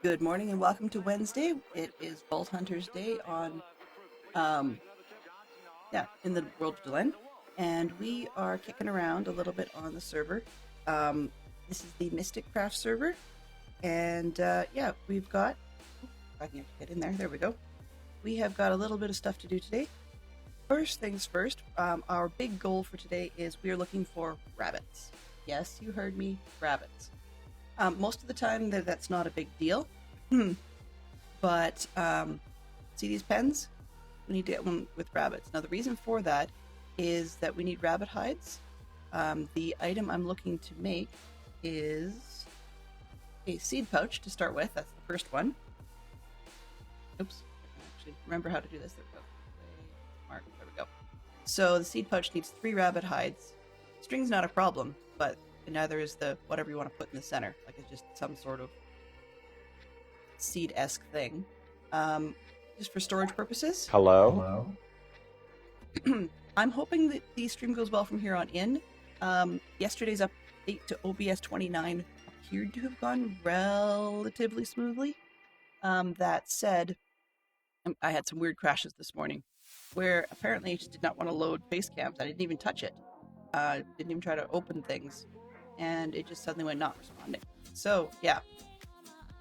Good morning and welcome to Wednesday. It is Vault Hunters Day on, um, in the world of Delenn, and we are kicking around a little bit on the server. Um, this is the Mystic Craft server, and we've got. If I can get in there. There we go. We have got a little bit of stuff to do today. First things first. Our big goal for today is we are looking for rabbits. Yes, you heard me, rabbits. Most of the time, that's not a big deal. But see these pens? We need to get one with rabbits. Now, the reason for that is that we need rabbit hides. The item I'm looking to make is a seed pouch to start with. That's the first one. Oops. I can actually remember how to do this. There we go. Mark. There we go. So the seed pouch needs 3 rabbit hides. String's not a problem, but neither is the whatever you want to put in the center. Like it's just some sort of seed-esque thing. Just for storage purposes. Hello? I'm hoping that the stream goes well from here on in. Yesterday's update to OBS 29 appeared to have gone relatively smoothly. That said, I had some weird crashes this morning where apparently I just did not want to load face cams. I didn't even touch it. Didn't even try to open things. And it just suddenly went not responding. So, yeah.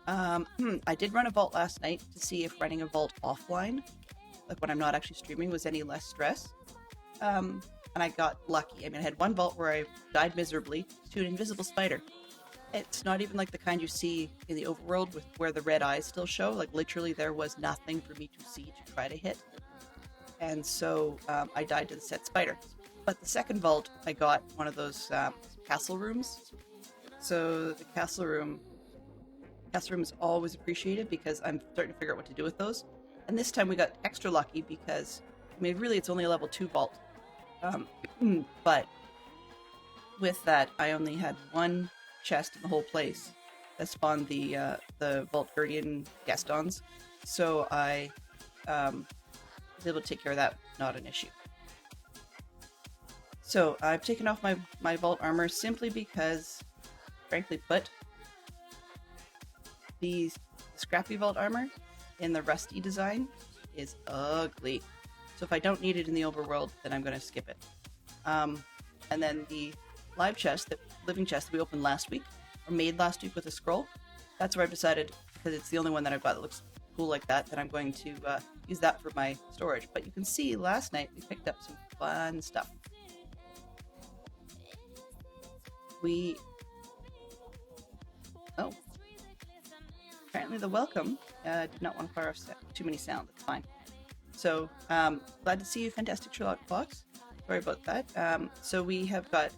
I did run a vault last night to see if running a vault offline, like when I'm not actually streaming, was any less stress. And I got lucky. I mean, I had one vault where I died miserably to an invisible spider. It's not even like the kind you see in the overworld with where the red eyes still show. Like literally there was nothing for me to see to try to hit. And so I died to the said spider. But the second vault, I got one of those castle rooms. So the castle room is always appreciated because I'm starting to figure out what to do with those. And this time we got extra lucky because, I mean, really it's only a level 2 vault. But with that, I only had one chest in the whole place that spawned the Vault Guardian Gastons. So I was able to take care of that, not an issue. So I've taken off my Vault armor simply because, frankly put, the Scrappy Vault armor in the Rusty design is ugly. So if I don't need it in the overworld, then I'm going to skip it. And then the living chest that we opened last week, or made last week with a scroll, that's where I've decided, because it's the only one that I've got that looks cool like that I'm going to use that for my storage. But you can see last night we picked up some fun stuff. Apparently the welcome did not want to fire off too many sounds. It's fine. So, glad to see you, Fantastic Sherlock Fox. Sorry about that. So we have got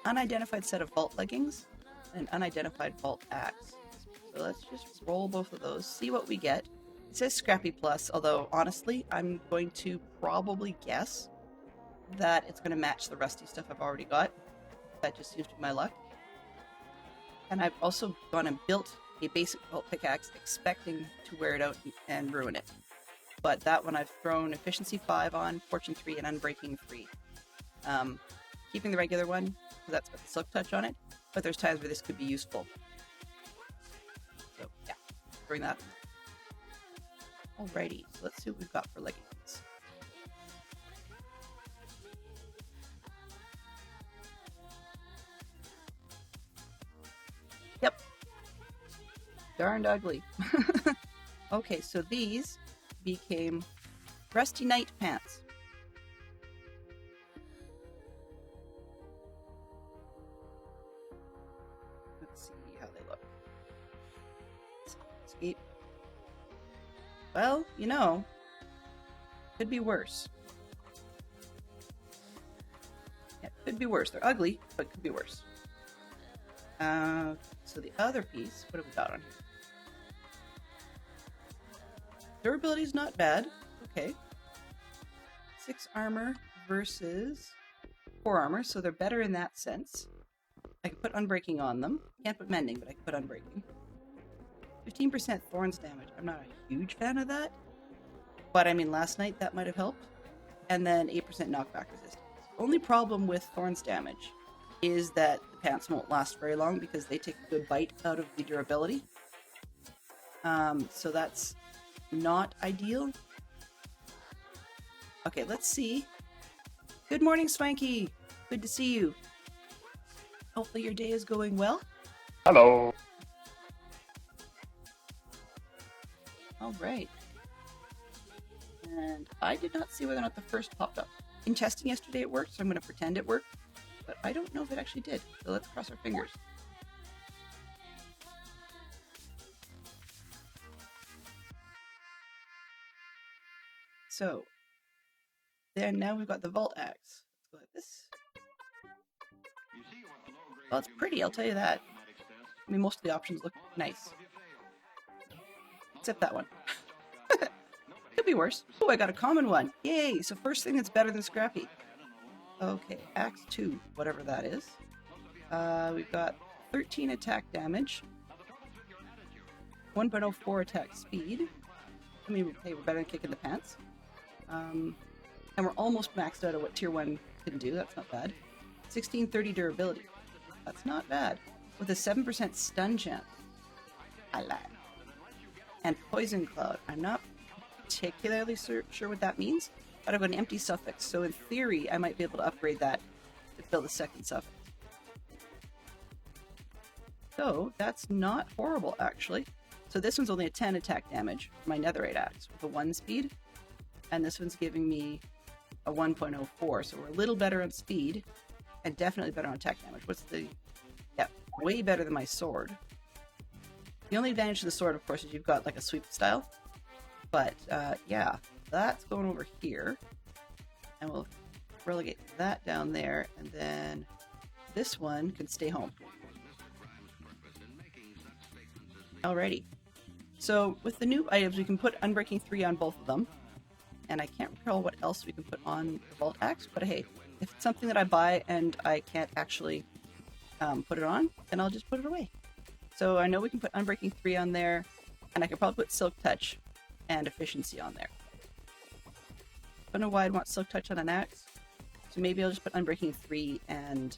unidentified set of vault leggings and an unidentified vault axe. So let's just roll both of those, see what we get. It says Scrappy Plus, although honestly, I'm going to probably guess that it's going to match the rusty stuff I've already got. That just seems to be my luck. And I've also gone and built a basic vault pickaxe expecting to wear it out and ruin it. But that one I've thrown Efficiency 5 on, Fortune 3, and Unbreaking 3. Keeping the regular one, because that's got the Silk Touch on it, but there's times where this could be useful. So, yeah, bring that. Alrighty, so let's see what we've got for leggings. Yep. Darned ugly. Okay, so these became Rusty Knight pants. Let's see how they look. Escape. Well, could be worse. Yeah, could be worse. They're ugly, but could be worse. So the other piece, what have we got on here? Durability is not bad. Okay. 6 armor versus 4 armor, so they're better in that sense. I can put Unbreaking on them. Can't put Mending, but I can put Unbreaking. 15% Thorns damage. I'm not a huge fan of that. But I mean, last night that might have helped. And then 8% knockback resistance. Only problem with Thorns damage is that the pants won't last very long because they take a good bite out of the durability. So that's not ideal. Okay, let's see. Good morning, Swanky. Good to see you. Hopefully your day is going well. Hello. All right. And I did not see whether or not the first popped up. In testing yesterday it worked, so I'm going to pretend it worked. But I don't know if it actually did. So let's cross our fingers. So, then now we've got the Vault Axe. Let's go like this. Well, it's pretty, I'll tell you that. I mean, most of the options look nice. Except that one. Could be worse. Oh, I got a common one. Yay! So first thing that's better than Scrappy. Okay, Axe 2, whatever that is. We've got 13 attack damage. 1.04 attack speed. I mean, hey, we're better than kicking the pants. And we're almost maxed out of what Tier 1 can do. That's not bad. 1630 durability. That's not bad. With a 7% stun chance. I like. And Poison Cloud. I'm not particularly sure what that means, but I've got an empty suffix. So in theory, I might be able to upgrade that to fill the second suffix. So that's not horrible, actually. So this one's only a 10 attack damage for my Netherite Axe with a 1 speed. And this one's giving me a 1.04, so we're a little better on speed, and definitely better on attack damage. Yeah, way better than my sword. The only advantage to the sword, of course, is you've got like a sweep style. But, yeah, that's going over here. And we'll relegate that down there, and then this one can stay home. Alrighty. So, with the new items, we can put Unbreaking 3 on both of them. And I can't recall what else we can put on the Vault Axe, but hey, if it's something that I buy and I can't actually put it on, then I'll just put it away. So I know we can put Unbreaking 3 on there, and I could probably put Silk Touch and Efficiency on there. I don't know why I'd want Silk Touch on an axe, so maybe I'll just put Unbreaking 3 and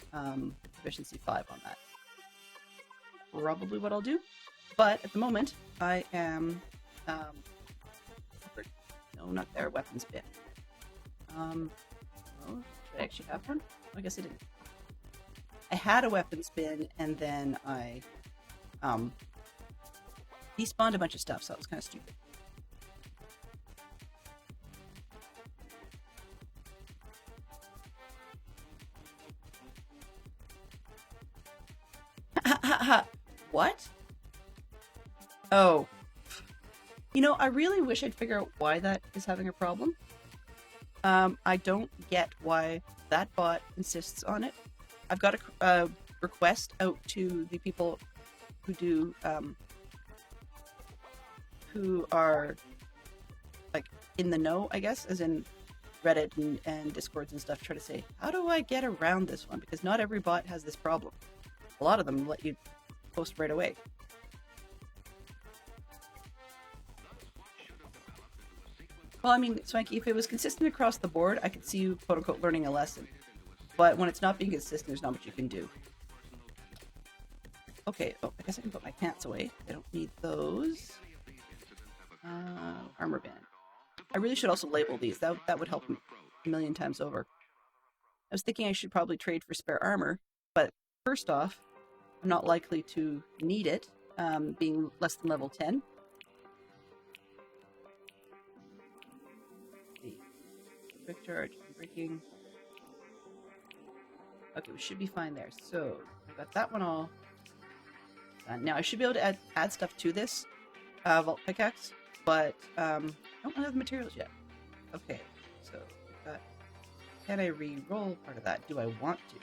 Efficiency 5 on that. Probably what I'll do, but at the moment, I am... No, not there. Weapons bin. Oh, did I actually have one? I guess I didn't. I had a weapons bin, and then I despawned a bunch of stuff, so that was kind of stupid. What? Oh. You know, I really wish I'd figure out why that is having a problem. I don't get why that bot insists on it. I've got a request out to the people who do, who are, like, in the know, I guess, as in Reddit and Discords and stuff, try to say, how do I get around this one? Because not every bot has this problem. A lot of them let you post right away. Well, I mean, Swanky, if it was consistent across the board, I could see you, quote-unquote, learning a lesson. But when it's not being consistent, there's not much you can do. Okay, oh, I guess I can put my pants away. I don't need those. Armor band. I really should also label these. That would help a million times over. I was thinking I should probably trade for spare armor, but first off, I'm not likely to need it, being less than level 10. Quick charge, breaking. Okay, we should be fine there. So, I've got that one all done. Now, I should be able to add stuff to this Vault Pickaxe, but I don't have the materials yet. Okay, so we've got... Can I re-roll part of that? Do I want to?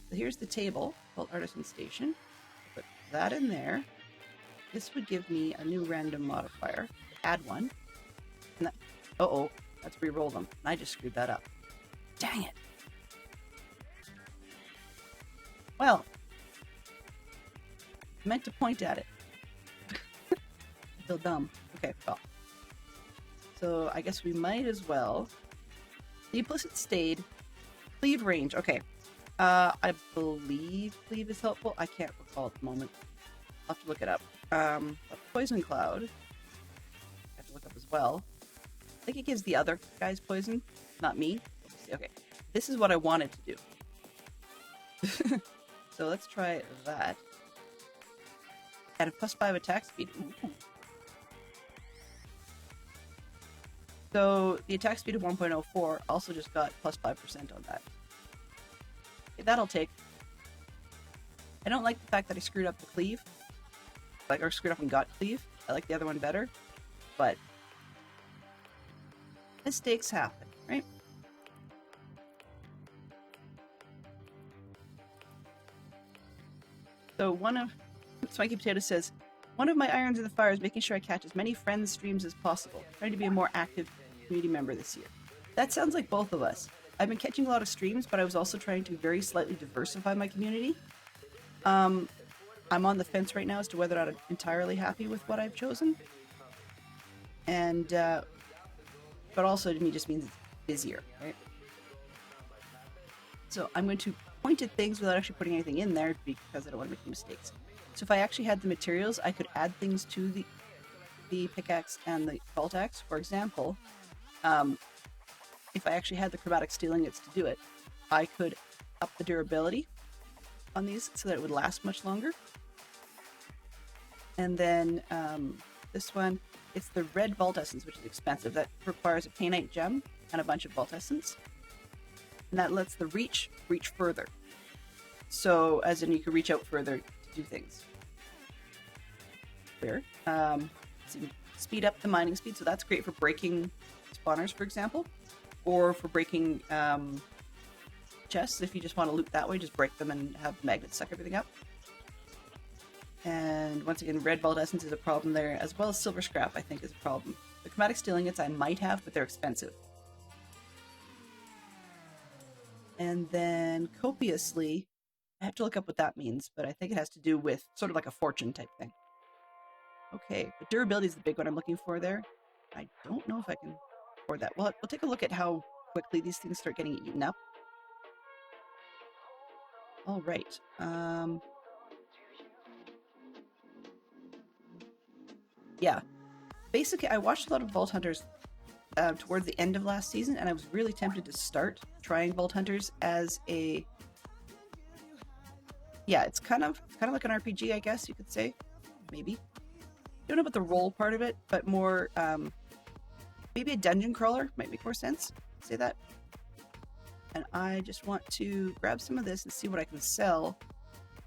So here's the table, Vault Artisan Station. Put that in there. This would give me a new random modifier. Add one. And that... Uh-oh. Let's re-roll them. And I just screwed that up. Dang it. Well, I meant to point at it. I feel dumb. Okay, well. So I guess we might as well. The Implicit Stayed. Cleave range. Okay. I believe cleave is helpful. I can't recall at the moment. I'll have to look it up. A poison cloud. I have to look up as well. I think it gives the other guys poison, not me. Okay, this is what I wanted to do. So let's try that. At a +5 attack speed. Ooh. So the attack speed of 1.04 also just got +5% on that. Okay, that'll take. I don't like the fact that I screwed up the cleave. Or screwed up and got cleave. I like the other one better. But mistakes happen, right? So Swanky Potato says, one of my irons in the fire is making sure I catch as many friends' streams as possible. Trying to be a more active community member this year. That sounds like both of us. I've been catching a lot of streams, but I was also trying to very slightly diversify my community. I'm on the fence right now as to whether or not I'm entirely happy with what I've chosen. And, but also to me just means it's busier, right? So I'm going to point at things without actually putting anything in there because I don't want to make mistakes. So if I actually had the materials, I could add things to the pickaxe and the vault axe. For example, if I actually had the chromatic steel ingots to do it, I could up the durability on these so that it would last much longer. And then this one, it's the red vault essence, which is expensive. That requires a painite gem and a bunch of vault essence. And that lets the reach further. So, as in you can reach out further to do things. Clear. So speed up the mining speed, so that's great for breaking spawners, for example. Or for breaking chests, if you just want to loot that way, just break them and have magnets suck everything up. And once again, red vault essence is a problem there, as well as silver scrap, I think, is a problem. The chromatic steel ingots I might have, but they're expensive. And then copiously, I have to look up what that means, but I think it has to do with sort of like a fortune type thing. Okay, but durability is the big one I'm looking for there. I don't know if I can afford that. We'll take a look at how quickly these things start getting eaten up. All right. Yeah. Basically, I watched a lot of Vault Hunters towards the end of last season, and I was really tempted to start trying Vault Hunters as a... Yeah, it's kind of like an RPG, I guess you could say. Maybe. Don't know about the role part of it, but more... maybe a dungeon crawler might make more sense. Say that. And I just want to grab some of this and see what I can sell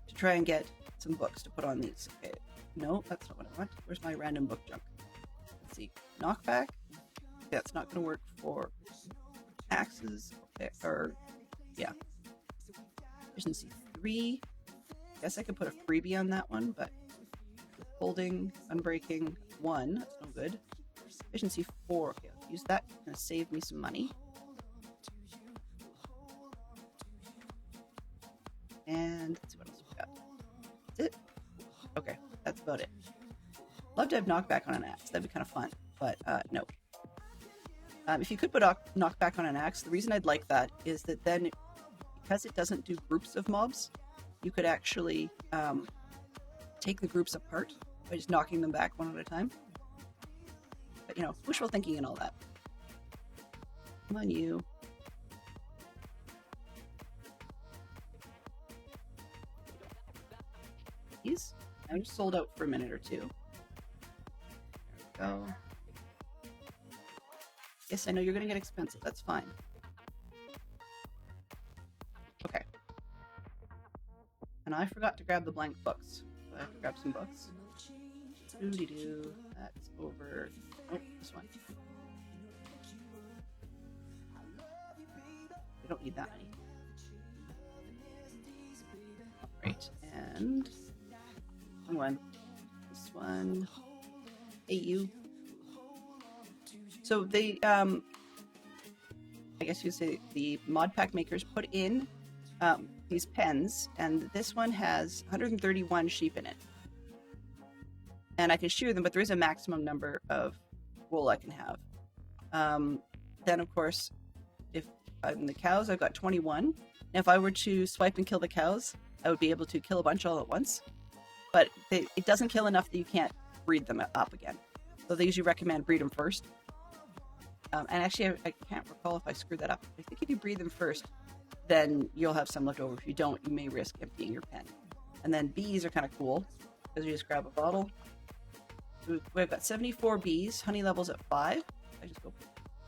to try and get some books to put on these. Okay. No, that's not what I want. Where's my random book junk? Let's see. Knockback. That's not going to work for axes. Okay, or, yeah. Efficiency 3. Guess I could put a freebie on that one, but holding, unbreaking 1. That's no good. Efficiency 4. Okay, I'll use that. It's going to save me some money. And let's see what else we got. That's it. Okay, that's about it. Love to have knockback on an axe. That'd be kind of fun, but no. If you could put knockback on an axe, the reason I'd like that is that then, because it doesn't do groups of mobs, you could actually take the groups apart by just knocking them back one at a time. But, you know, wishful thinking and all that. Come on, you. These? I'm just sold out for a minute or two. There we go. Yes, I know you're going to get expensive. That's fine. Okay. And I forgot to grab the blank books. So I have to grab some books. Doo-dee-doo. That's over. Oh, this one. We don't need that many. Alright, and... one. This one. Hey, you. So they, I guess you'd say the mod pack makers put in these pens, and this one has 131 sheep in it. And I can shear them, but there is a maximum number of wool I can have. Then, of course, if I'm the cows, I've got 21. And if I were to swipe and kill the cows, I would be able to kill a bunch all at once. but it doesn't kill enough that you can't breed them up again. So they usually recommend breed them first. And actually, I can't recall if I screwed that up. I think if you breed them first, then you'll have some left over. If you don't, you may risk emptying your pen. And then bees are kind of cool, because you just grab a bottle. We've got 74 bees, honey levels at 5. I just go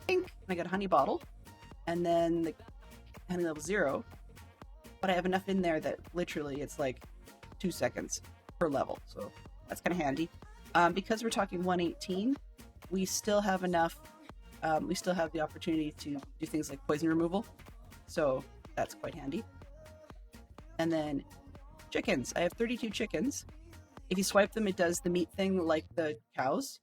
pink, and I got a honey bottle. And then the honey level 0. But I have enough in there that literally it's like 2 seconds per level. So that's kind of handy. Because we're talking 118, we still have enough. We still have the opportunity to do things like poison removal. So that's quite handy. And then chickens. I have 32 chickens. If you swipe them, it does the meat thing like the cows,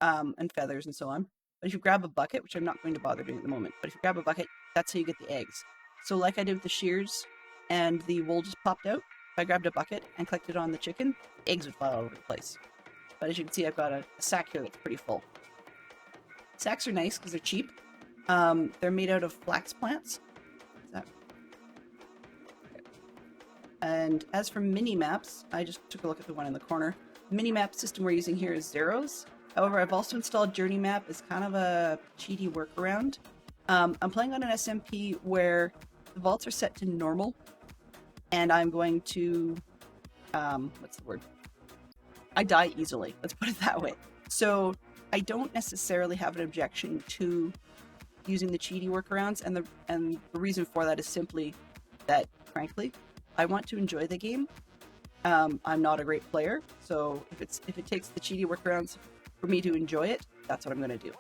and feathers and so on. But if you grab a bucket, which I'm not going to bother doing at the moment, but if you grab a bucket, that's how you get the eggs. So like I did with the shears and the wool just popped out, if I grabbed a bucket and collected on the chicken, eggs would fly all over the place. But as you can see, I've got a sack here that's pretty full. Sacks are nice because they're cheap. They're made out of flax plants. And as for mini-maps, I just took a look at the one in the corner. The mini-map system we're using here is Zeros. However, I've also installed Journey Map as kind of a cheaty workaround. I'm playing on an SMP where the vaults are set to normal, and I'm going to, what's the word? I die easily, let's put it that way. So I don't necessarily have an objection to using the cheaty workarounds, and the reason for that is simply that, frankly, I want to enjoy the game. I'm not a great player, so if it takes the cheaty workarounds for me to enjoy it, that's what I'm going to do.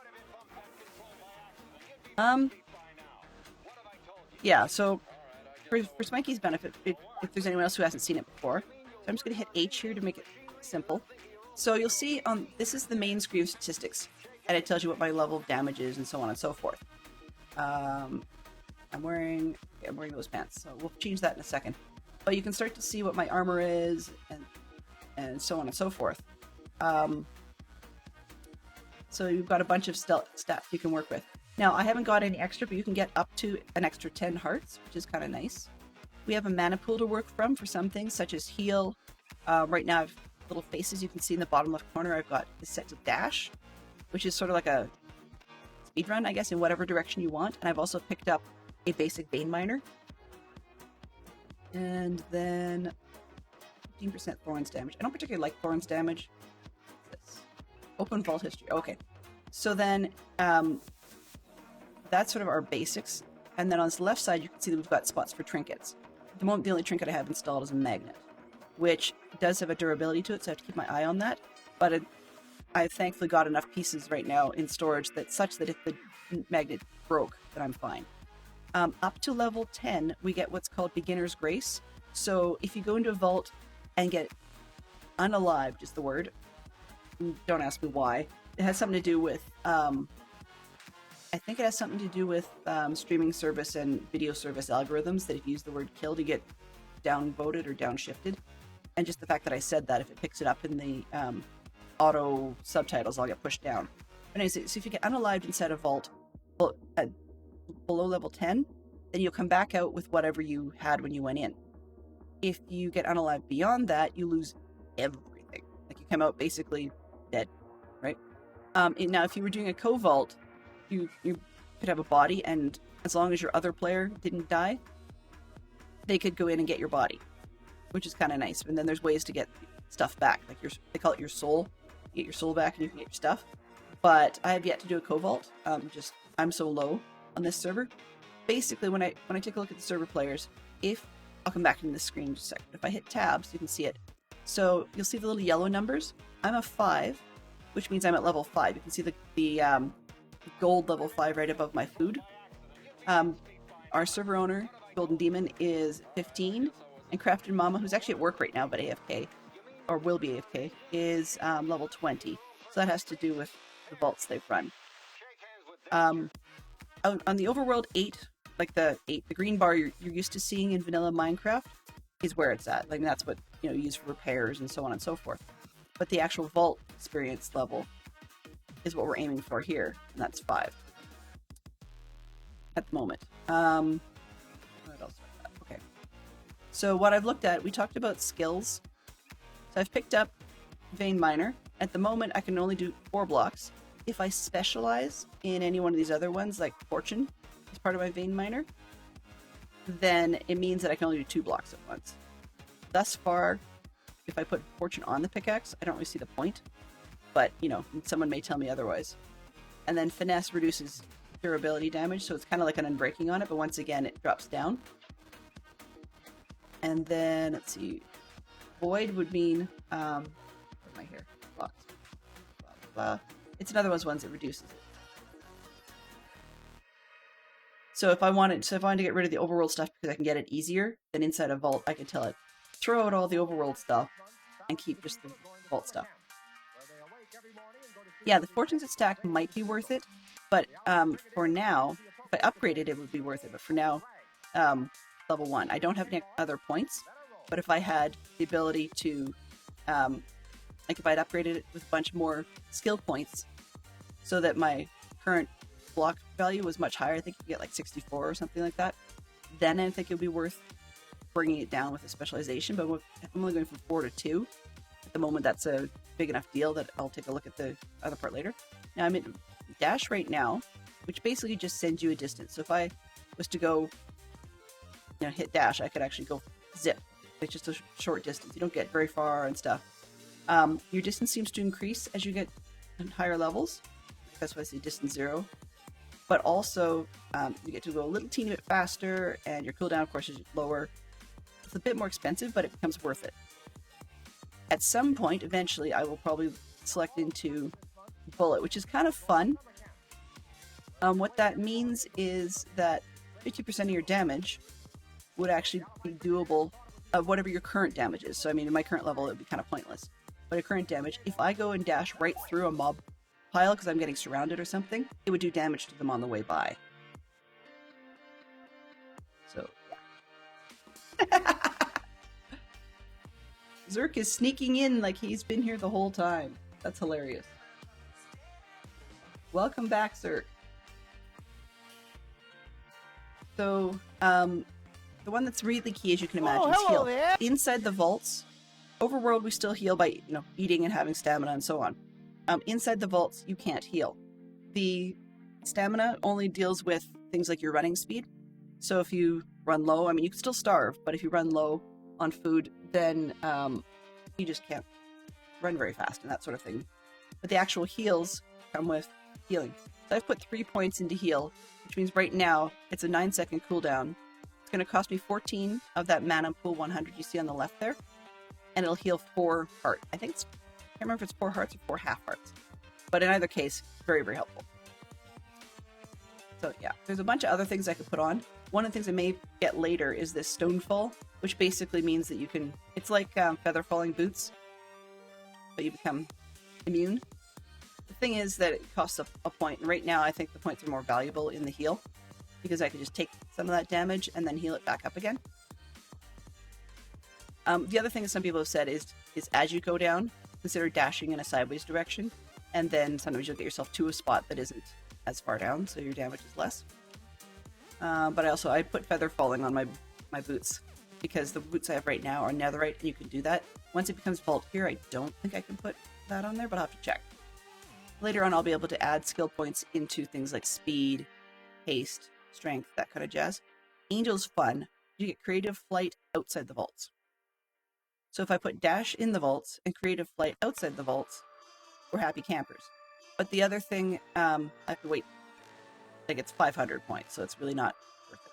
Yeah, so for Smikey's benefit, if there's anyone else who hasn't seen it before, so I'm just going to hit H here to make it simple. So you'll see this is the main screen of statistics, and it tells you what my level of damage is and so on and so forth. I'm wearing those pants, so we'll change that in a second. But you can start to see what my armor is and so on and so forth. So you've got a bunch of stats you can work with. Now, I haven't got any extra, but you can get up to an extra 10 hearts, which is kind of nice. We have a mana pool to work from for some things, such as heal. Right now, I have little faces you can see in the bottom left corner. I've got is set to dash, which is sort of like a speed run, I guess, in whatever direction you want. And I've also picked up a basic Bane Miner. And then 15% Thorns damage. I don't particularly like Thorns damage. This. Open Vault History. Okay. So then that's sort of our basics. And then on this left side, you can see that we've got spots for trinkets. At the moment, the only trinket I have installed is a magnet, which does have a durability to it, so I have to keep my eye on that. But I've thankfully got enough pieces right now in storage that such that if the magnet broke, then I'm fine. Up to level 10, we get what's called Beginner's Grace. So if you go into a vault and get unalived, is the word. Don't ask me why. It has something to do with, I think it has something to do with streaming service and video service algorithms, that if you use the word killed, you get downvoted or downshifted. And just the fact that I said that, if it picks it up in the auto subtitles, I'll get pushed down. But anyways, so if you get unalived inside a vault, below level 10, then you'll come back out with whatever you had when you went in. If you get unalived beyond that, you lose everything. Like, you come out basically dead, right? Now, if you were doing a co-vault, you could have a body, and as long as your other player didn't die, they could go in and get your body, which is kind of nice. And then there's ways to get stuff back. Like they call it your soul. You get your soul back and you can get your stuff. But I have yet to do a co-vault. I'm so low on this server. Basically, when I take a look at the server players, I'll come back into the screen in just a second. If I hit tabs, you can see it. So you'll see the little yellow numbers. I'm a 5, which means I'm at level 5. You can see the gold level 5 right above my food. Our server owner, Golden Demon, is 15, and Crafted Mama, who's actually at work right now but AFK, or will be AFK, is level 20. So that has to do with the vaults they've run. On the Overworld 8, like the green bar you're used to seeing in vanilla Minecraft, is where it's at. Like, that's what you use for repairs and so on and so forth. But the actual vault experience level is what we're aiming for here, and that's 5 at the moment. What else? Okay. So what I've looked at, we talked about skills. So I've picked up Vein Miner. At the moment, I can only do 4 blocks. If I specialize in any one of these other ones, like Fortune, as part of my Vein Miner, then it means that I can only do 2 blocks at once. Thus far, if I put Fortune on the pickaxe, I don't really see the point. But, you know, someone may tell me otherwise. And then Finesse reduces durability damage, so it's kind of like an Unbreaking on it, but once again, it drops down. And then, let's see, Void would mean, what am I here? Blocks. Blah, blah, blah. It's another one of those ones that reduces it. So if I wanted to get rid of the overworld stuff because I can get it easier, then inside a vault, I could tell it, throw out all the overworld stuff and keep just the vault stuff. Yeah, the Fortunes at stack might be worth it, but for now, if I upgraded, it would be worth it. But for now, level 1. I don't have any other points, but if I had the ability to, like if I'd upgraded it with a bunch more skill points so that my current block value was much higher, I think you get like 64 or something like that, then I think it would be worth bringing it down with a specialization. But I'm only going from 4 to 2. At the moment, that's a big enough deal that I'll take a look at the other part later. Now I'm in Dash right now, which basically just sends you a distance. So if I was to go, you know, hit Dash, I could actually go zip. It's just a short distance. You don't get very far and stuff. Your distance seems to increase as you get higher levels. That's why I say distance 0. But also, you get to go a little teeny bit faster, and your cooldown, of course, is lower. It's a bit more expensive, but it becomes worth it. At some point, eventually, I will probably select into Bullet, which is kind of fun. What that means is that 50% of your damage would actually be doable of whatever your current damage is. So, I mean, in my current level, it would be kind of pointless. But at current damage, if I go and dash right through a mob pile because I'm getting surrounded or something, it would do damage to them on the way by. So, yeah. Zerk is sneaking in like he's been here the whole time. That's hilarious. Welcome back, Zerk. So, the one that's really key, as you can imagine, is heal. There. Inside the vaults, overworld we still heal by, you know, eating and having stamina and so on. Inside the vaults, you can't heal. The stamina only deals with things like your running speed. So if you run low, I mean, you can still starve, but if you run low on food, then you just can't run very fast and that sort of thing. But the actual heals come with healing. So I've put 3 points into heal, which means right now it's a 9-second cooldown. It's going to cost me 14 of that mana pool 100 you see on the left there, and it'll heal 4 heart. I can't remember if it's 4 hearts or 4 half hearts, but in either case, very, very helpful. So yeah, there's a bunch of other things I could put on. One of the things I may get later is this Stonefall, which basically means that you can, it's like feather falling boots, but you become immune. The thing is that it costs a point, and right now I think the points are more valuable in the heal, because I could just take some of that damage and then heal it back up again. The other thing that some people have said is as you go down, consider dashing in a sideways direction, and then sometimes you'll get yourself to a spot that isn't as far down, so your damage is less. But I put feather falling on my boots, because the boots I have right now are netherite, and you can do that. Once it becomes vault here, I don't think I can put that on there, but I'll have to check. Later on, I'll be able to add skill points into things like speed, haste, strength, that kind of jazz. Angel's fun. You get creative flight outside the vaults. So if I put dash in the vaults and creative flight outside the vaults, we're happy campers. But the other thing, I have to wait. Like it's 500 points, so it's really not worth it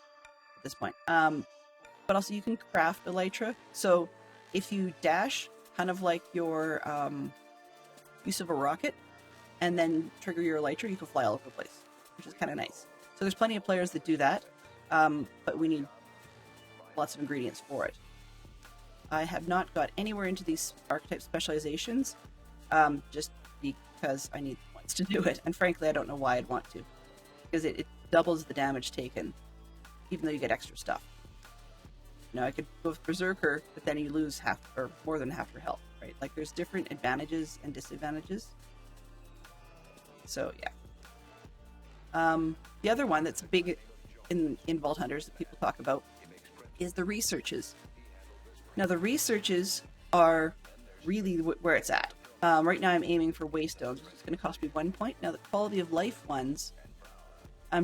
at this point. But also you can craft elytra. So if you dash, kind of like your use of a rocket, and then trigger your elytra, you can fly all over the place, which is kind of nice. So there's plenty of players that do that, but we need lots of ingredients for it. I have not got anywhere into these archetype specializations, just because I need points to do it. And frankly, I don't know why I'd want to, because it doubles the damage taken, even though you get extra stuff. You know, I could go with Berserker, but then you lose half or more than half your health, right? Like there's different advantages and disadvantages. So yeah. The other one that's big in Vault Hunters that people talk about is the researches. Now the researches are really where it's at. Right now I'm aiming for Waystones, which is going to cost me 1 point. Now the quality of life ones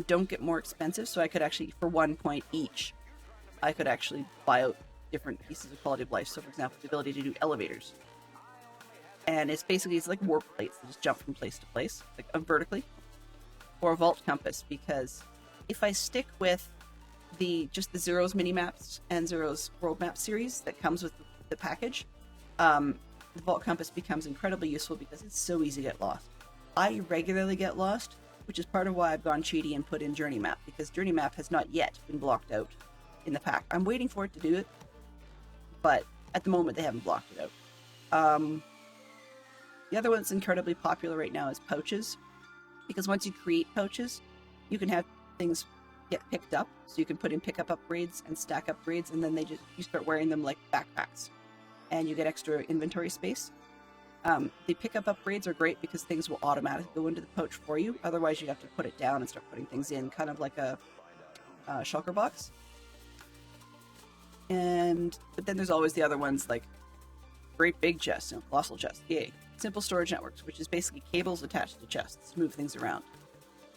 don't get more expensive, so I could actually, for 1 point each, I could actually buy out different pieces of quality of life. So for example, the ability to do elevators. And it's like warp plates that just jump from place to place, like vertically. Or a vault compass, because if I stick with just the Zero's mini maps and Zero's world map series that comes with the package, the vault compass becomes incredibly useful because it's so easy to get lost. I regularly get lost, which is part of why I've gone cheaty and put in Journey Map, because Journey Map has not yet been blocked out in the pack. I'm waiting for it to do it, but at the moment they haven't blocked it out. The other one that's incredibly popular right now is pouches, because once you create pouches, you can have things get picked up, so you can put in pickup upgrades and stack upgrades, and then you start wearing them like backpacks, and you get extra inventory space. The pickup upgrades are great because things will automatically go into the pouch for you. Otherwise, you'd have to put it down and start putting things in, kind of like a shulker box. But then there's always the other ones like great big chests, colossal chests, yay. Simple storage networks, which is basically cables attached to chests to move things around.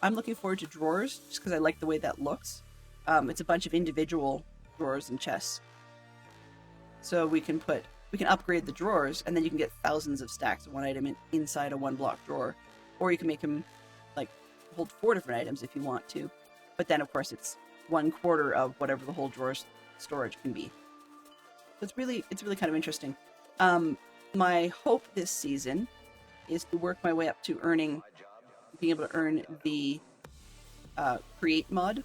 I'm looking forward to drawers, just because I like the way that looks. It's a bunch of individual drawers and chests. So we can upgrade the drawers, and then you can get thousands of stacks of one item inside a one block drawer. Or you can make them like hold 4 different items if you want to. But then of course it's 1/4 of whatever the whole drawer's storage can be. So it's really kind of interesting. My hope this season is to work my way up to being able to earn the create mod.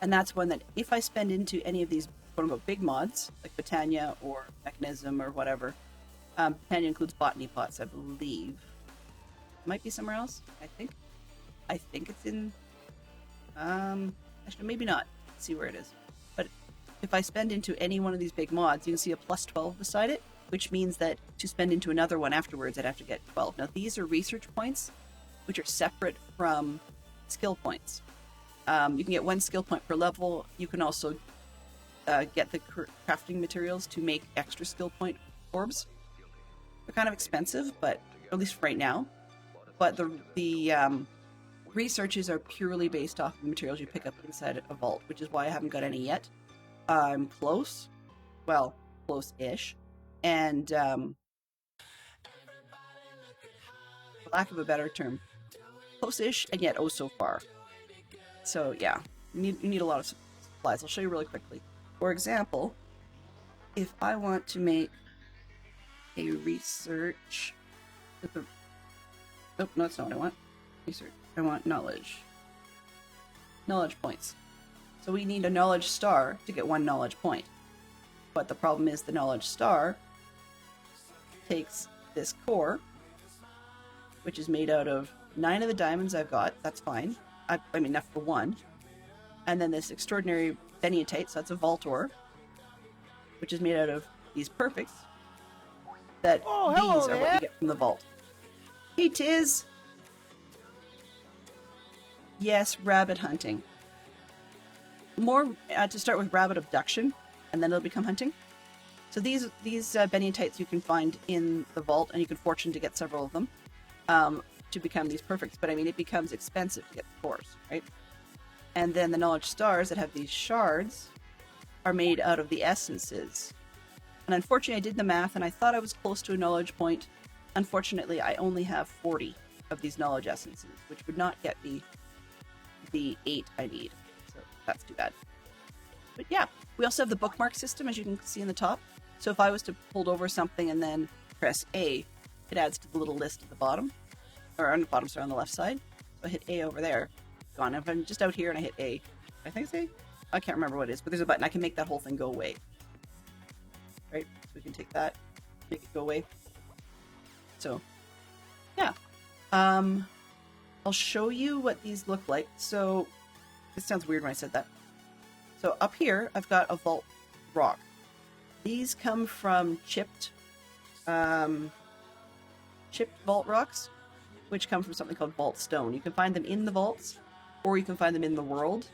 And that's one that if I spend into any of these quote-unquote big mods, like Botania or Mechanism or whatever, Botania includes botany pots, I believe. Might be somewhere else, I think. I think it's in... actually, maybe not. Let's see where it is. But if I spend into any one of these big mods, you can see a plus 12 beside it, which means that to spend into another one afterwards, I'd have to get 12. Now, these are research points, which are separate from skill points. You can get 1 skill point per level. You can also get the crafting materials to make extra skill point orbs. They're kind of expensive, but at least right now. But the researches are purely based off of the materials you pick up inside a vault, which is why I haven't got any yet. I'm close. Well, close-ish. And for lack of a better term, close-ish, and yet oh so far. So yeah, you need a lot of supplies. I'll show you really quickly. For example, if I want to make a research with the... Nope, no, that's not what I want. Research. I want knowledge. Knowledge points. So we need a knowledge star to get 1 knowledge point. But the problem is the knowledge star takes this core, which is made out of 9 of the diamonds I've got. That's fine. I mean, enough for 1. And then this extraordinary Beniatite, so that's a vault ore, which is made out of these perfects. These are what you get from the vault. Hey, Tiz! Yes, rabbit hunting. More to start with rabbit abduction, and then it'll become hunting. So these Beniatites you can find in the vault, and you can fortune to get several of them to become these perfects. But I mean, it becomes expensive to get the cores, right? And then the knowledge stars that have these shards are made out of the essences. And unfortunately, I did the math, and I thought I was close to a knowledge point. Unfortunately, I only have 40 of these knowledge essences, which would not get me the 8 I need. So that's too bad. But yeah, we also have the bookmark system, as you can see in the top. So if I was to hold over something and then press A, it adds to the little list at the bottom, or on the bottom, sorry, on the left side. So I hit A over there, gone. If I'm just out here and I hit A, I think it's A? I can't remember what it is, but there's a button. I can make that whole thing go away. Right? So we can take that, make it go away. So, yeah. I'll show you what these look like. So, this sounds weird when I said that. So up here, I've got a vault rock. These come from chipped vault rocks, which come from something called vault stone. You can find them in the vaults, or you can find them in the world,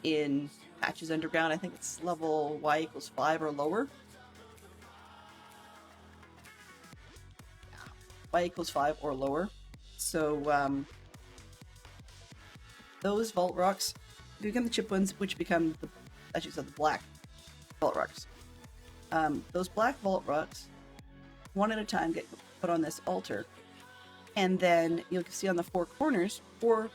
in Patches Underground. I think it's level Y = 5 or lower. Y equals 5 or lower. So those vault rocks become the chip ones, which become the, as you said, the black vault rocks. Those black vault rocks, one at a time, get put on this altar, and then you'll see on the four corners four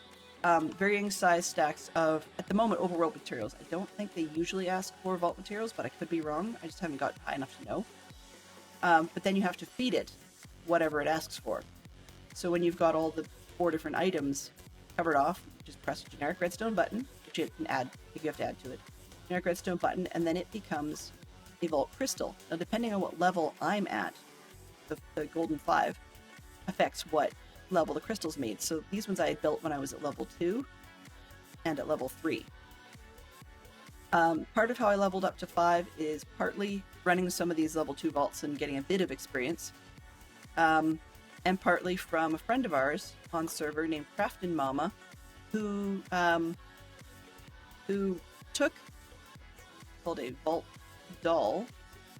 varying size stacks of, at the moment, overworld materials. I don't think they usually ask for vault materials, but I could be wrong. I just haven't got high enough to know. But then you have to feed it whatever it asks for. So when you've got all the four different items covered off, just press a generic redstone button, which you can add if you have to add to it. Generic redstone button, and then it becomes a vault crystal. Now, depending on what level I'm at, the golden 5 affects what level the crystal's made. So these ones I had built when I was at level 2 and at level 3. Part of how I leveled up to 5 is partly running some of these level 2 vaults and getting a bit of experience, and partly from a friend of ours on server named Craftin' Mama, who took called a vault doll.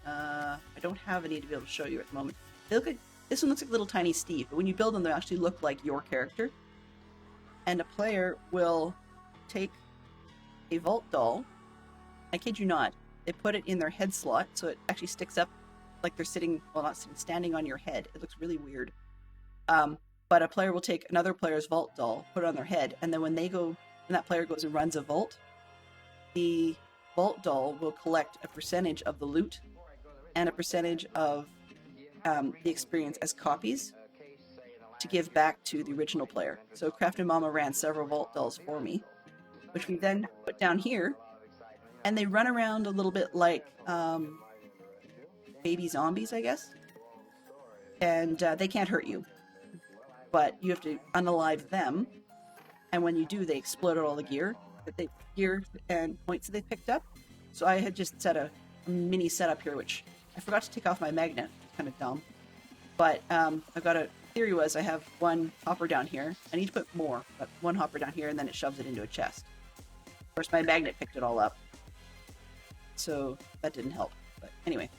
I don't have any to be able to show you at the moment. They look like, this one looks like little tiny Steve, but when you build them, they actually look like your character. And a player will take a vault doll. I kid you not. They put it in their head slot, so it actually sticks up like they're sitting, well, not sitting, standing on your head. It looks really weird. But a player will take another player's vault doll, put it on their head, and then when that player goes and runs a vault, the vault doll will collect a percentage of the loot and a percentage of the experience as copies to give back to the original player. So Craftin' Mama ran several vault dolls for me, which we then put down here, and they run around a little bit like baby zombies, I guess. And they can't hurt you, but you have to unalive them. And when you do, they explode all the gear and points that they picked up. So I had just set a mini setup here, which I forgot to take off my magnet. It's kind of dumb. But I've got a theory was I have one hopper down here. I need to put more, but one hopper down here, and then it shoves it into a chest. Of course, my magnet picked it all up, so that didn't help. But anyway,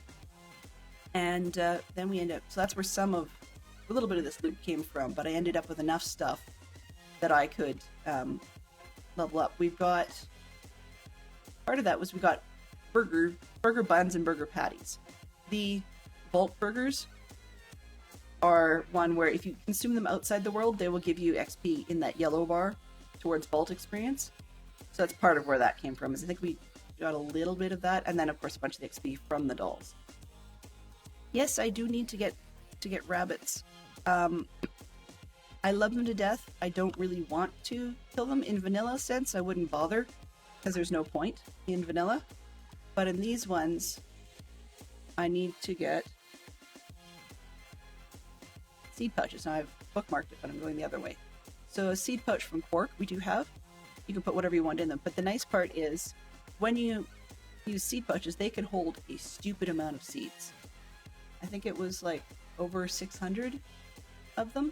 and then we end up. So that's where a little bit of this loot came from. But I ended up with enough stuff that I could level up. We've got part of that was we got burger buns and burger patties. The vault burgers are one where if you consume them outside the world, they will give you XP in that yellow bar towards vault experience. So that's part of where that came from. Is I think we got a little bit of that, and then of course a bunch of the XP from the dolls. Yes, I do need to get rabbits. I love them to death. I don't really want to kill them. In vanilla sense, I wouldn't bother because there's no point in vanilla. But in these ones, I need to get seed pouches. Now I've bookmarked it, but I'm going the other way. So a seed pouch from Quark we do have. You can put whatever you want in them. But the nice part is when you use seed pouches, they can hold a stupid amount of seeds. I think it was like over 600 of them.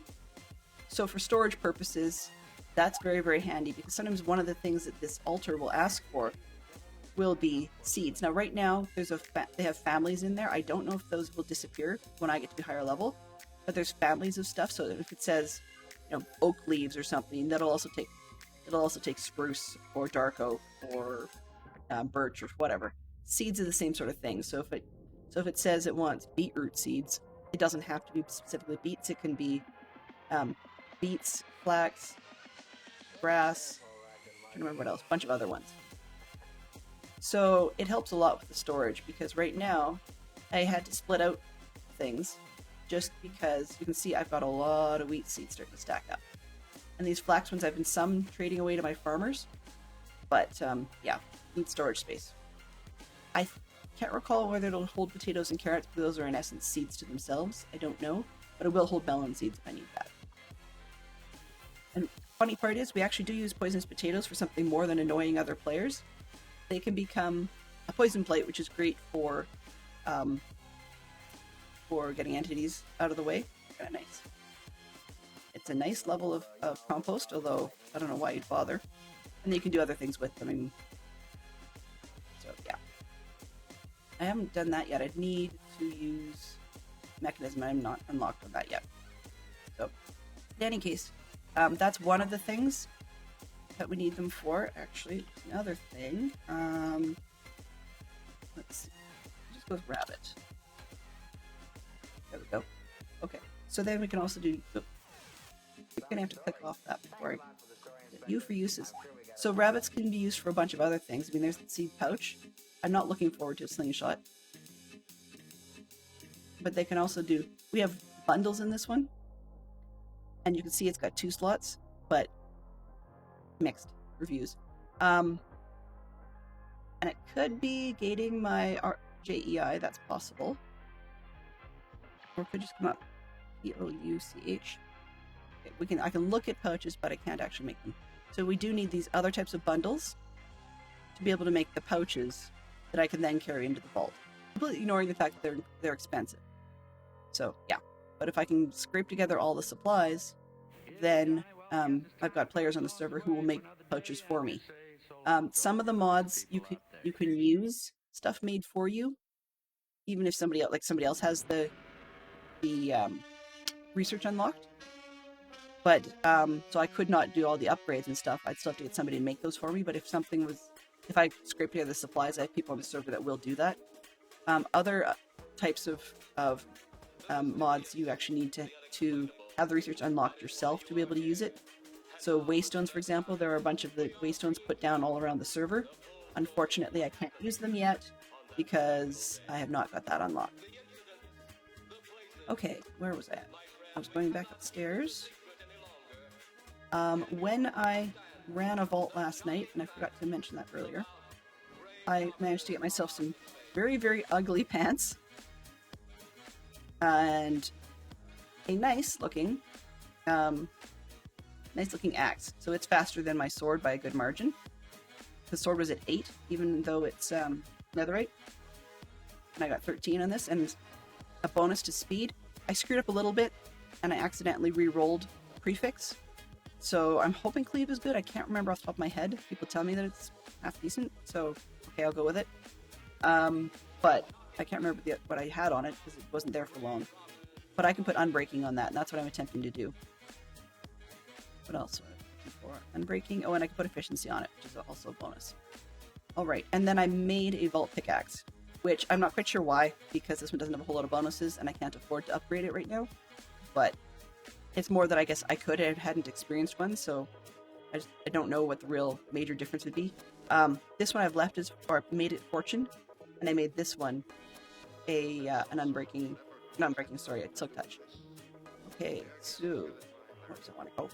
So for storage purposes, that's very, very handy because sometimes one of the things that this altar will ask for will be seeds. Now right now, they have families in there. I don't know if those will disappear when I get to be higher level, but there's families of stuff. So if it says, oak leaves or something, it'll also take spruce or dark oak or birch or whatever. Seeds are the same sort of thing. So if it says it wants beetroot seeds, it doesn't have to be specifically beets. It can be beets, flax, grass, I don't remember what else, a bunch of other ones. So it helps a lot with the storage because right now I had to split out things just because you can see I've got a lot of wheat seeds starting to stack up. And these flax ones I've been some trading away to my farmers, but yeah, need storage space. I can't recall whether it'll hold potatoes and carrots, but those are in essence seeds to themselves. I don't know, but it will hold melon seeds if I need that. And funny part is we actually do use poisonous potatoes for something more than annoying other players. They can become a poison plate, which is great for getting entities out of the way. Kind of nice. It's a nice level of compost, although I don't know why you'd bother. And then you can do other things with them. So yeah. I haven't done that yet. I'd need to use mechanism. I'm not unlocked on that yet. So, in any case, that's one of the things that we need them for. Actually, another thing. Let's see. Just go with rabbit. There we go. Okay. So then we can also do. Oops, we're gonna have to click off that before I U for uses. So rabbits can be used for a bunch of other things. I mean, there's the seed pouch. I'm not looking forward to a slingshot. But they can also do... We have bundles in this one. And you can see it's got 2 slots, but mixed reviews. And it could be gating my JEI. That's possible. Or it could just come up POUCH. Okay, I can look at pouches, but I can't actually make them. So we do need these other types of bundles to be able to make the pouches that I can then carry into the vault. Completely ignoring the fact that they're expensive. So yeah, but if I can scrape together all the supplies, then I've got players on the server who will make pouches for me. Some of the mods you can use stuff made for you, even if somebody else has the research unlocked. But so I could not do all the upgrades and stuff. I'd still have to get somebody to make those for me. But if I scrape together the supplies, I have people on the server that will do that. Other types of mods, you actually need to have the research unlocked yourself to be able to use it. So waystones, for example, there are a bunch of the waystones put down all around the server. Unfortunately, I can't use them yet because I have not got that unlocked. Okay, where was I at? I was going back upstairs. When I ran a vault last night, and I forgot to mention that earlier, I managed to get myself some very, very ugly pants and a nice looking axe. So it's faster than my sword by a good margin. The sword was at 8, even though it's netherite, and I got 13 on this, and a bonus to speed. I screwed up a little bit, and I accidentally re-rolled a prefix. So I'm hoping cleave is good. I can't remember off the top of my head. People tell me that it's half decent, so okay, I'll go with it. But I can't remember what I had on it because it wasn't there for long. But I can put unbreaking on that, and that's what I'm attempting to do. What else was I looking for? Unbreaking. Oh, and I can put efficiency on it, which is also a bonus. All right, and then I made a vault pickaxe, which I'm not quite sure why, because this one doesn't have a whole lot of bonuses, and I can't afford to upgrade it right now. But it's more that I guess I could. I hadn't experienced one, so I don't know what the real major difference would be. This one I've left or made it fortune, and I made this one an unbreaking, not unbreaking, sorry, a silk touch. Okay, so where does I want to go?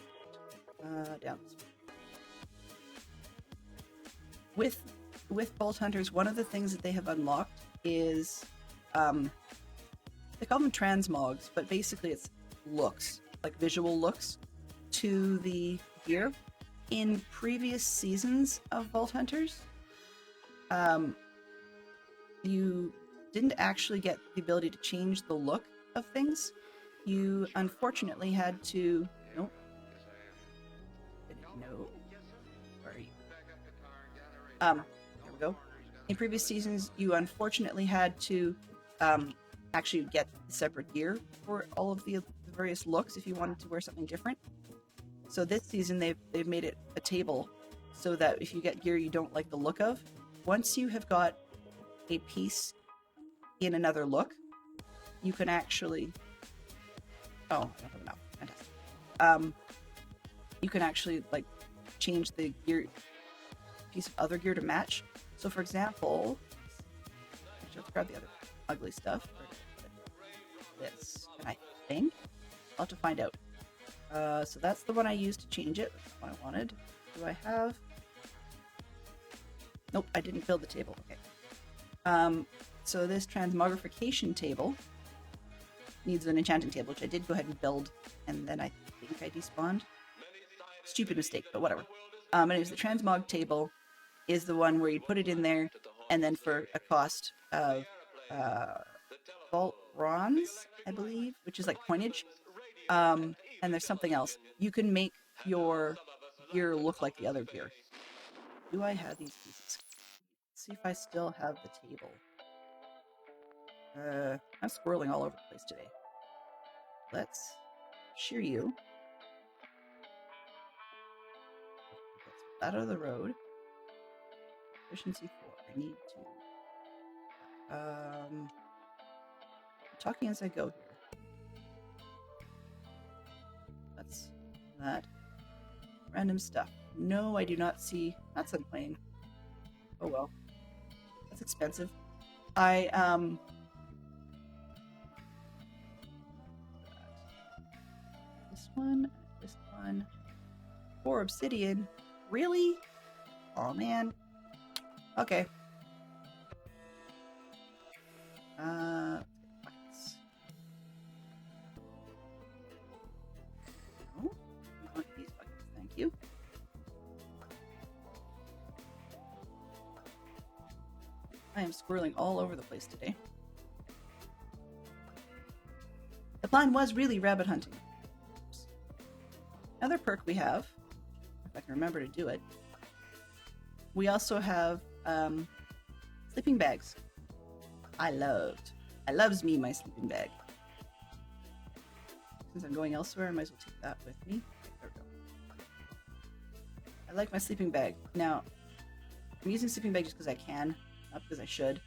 Down. With Vault Hunters, one of the things that they have unlocked is they call them transmogs, but basically it's looks, like visual looks to the gear. In previous seasons of Vault Hunters, you didn't actually get the ability to change the look of things. You unfortunately had to... Nope. No. Where are you? There we go. In previous seasons, you unfortunately had to actually get separate gear for all of the various looks if you wanted to wear something different. So this season, they've made it a table so that if you get gear you don't like the look of, once you have got a piece in another look, you can actually... Oh, I don't have enough. Fantastic. You can actually like change the gear, piece of other gear to match. So for example, let's grab the other ugly stuff. This, and I think I'll have to find out. So that's the one I used to change it. That's what I wanted. Do I have? Nope, I didn't build the table. Okay. So this transmogrification table needs an enchanting table, which I did go ahead and build, and then I think I despawned. Stupid mistake, but whatever. Anyways, the transmog table is the one where you put it in there, and then for a cost of vault bronze, I believe, which is like coinage. And there's something else. You can make your gear look like the other gear. Do I have these pieces? Let's see if I still have the table. I'm squirreling all over the place today. Let's shear you. Get out of the road. Efficiency 4. I need to. Talking as I go here. That's that. Random stuff. No, I do not see. That's unplaying. Oh well. That's expensive. This one. 4 obsidian. Really? Oh man. Okay. Buckets. No, I want these buckets, thank you. I am squirreling all over the place today. The plan was really rabbit hunting. Oops. Another perk we have, if I can remember to do it, we also have sleeping bags. I loves me my sleeping bag. Since I'm going elsewhere, I might as well take that with me. There we go. I like my sleeping bag. Now, I'm using sleeping bag just because I can, not because I should.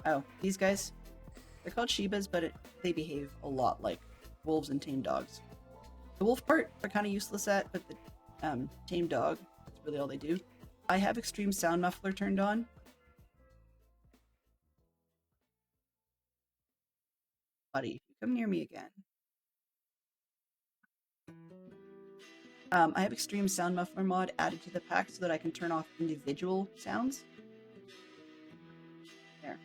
Oh, these guys, they're called Shibas, but they behave a lot like wolves and tame dogs. The wolf part they're kind of useless at, but the tame dog, that's really all they do. I have extreme sound muffler turned on. Buddy, if you come near me again. I have extreme sound muffler mod added to the pack so that I can turn off individual sounds. There.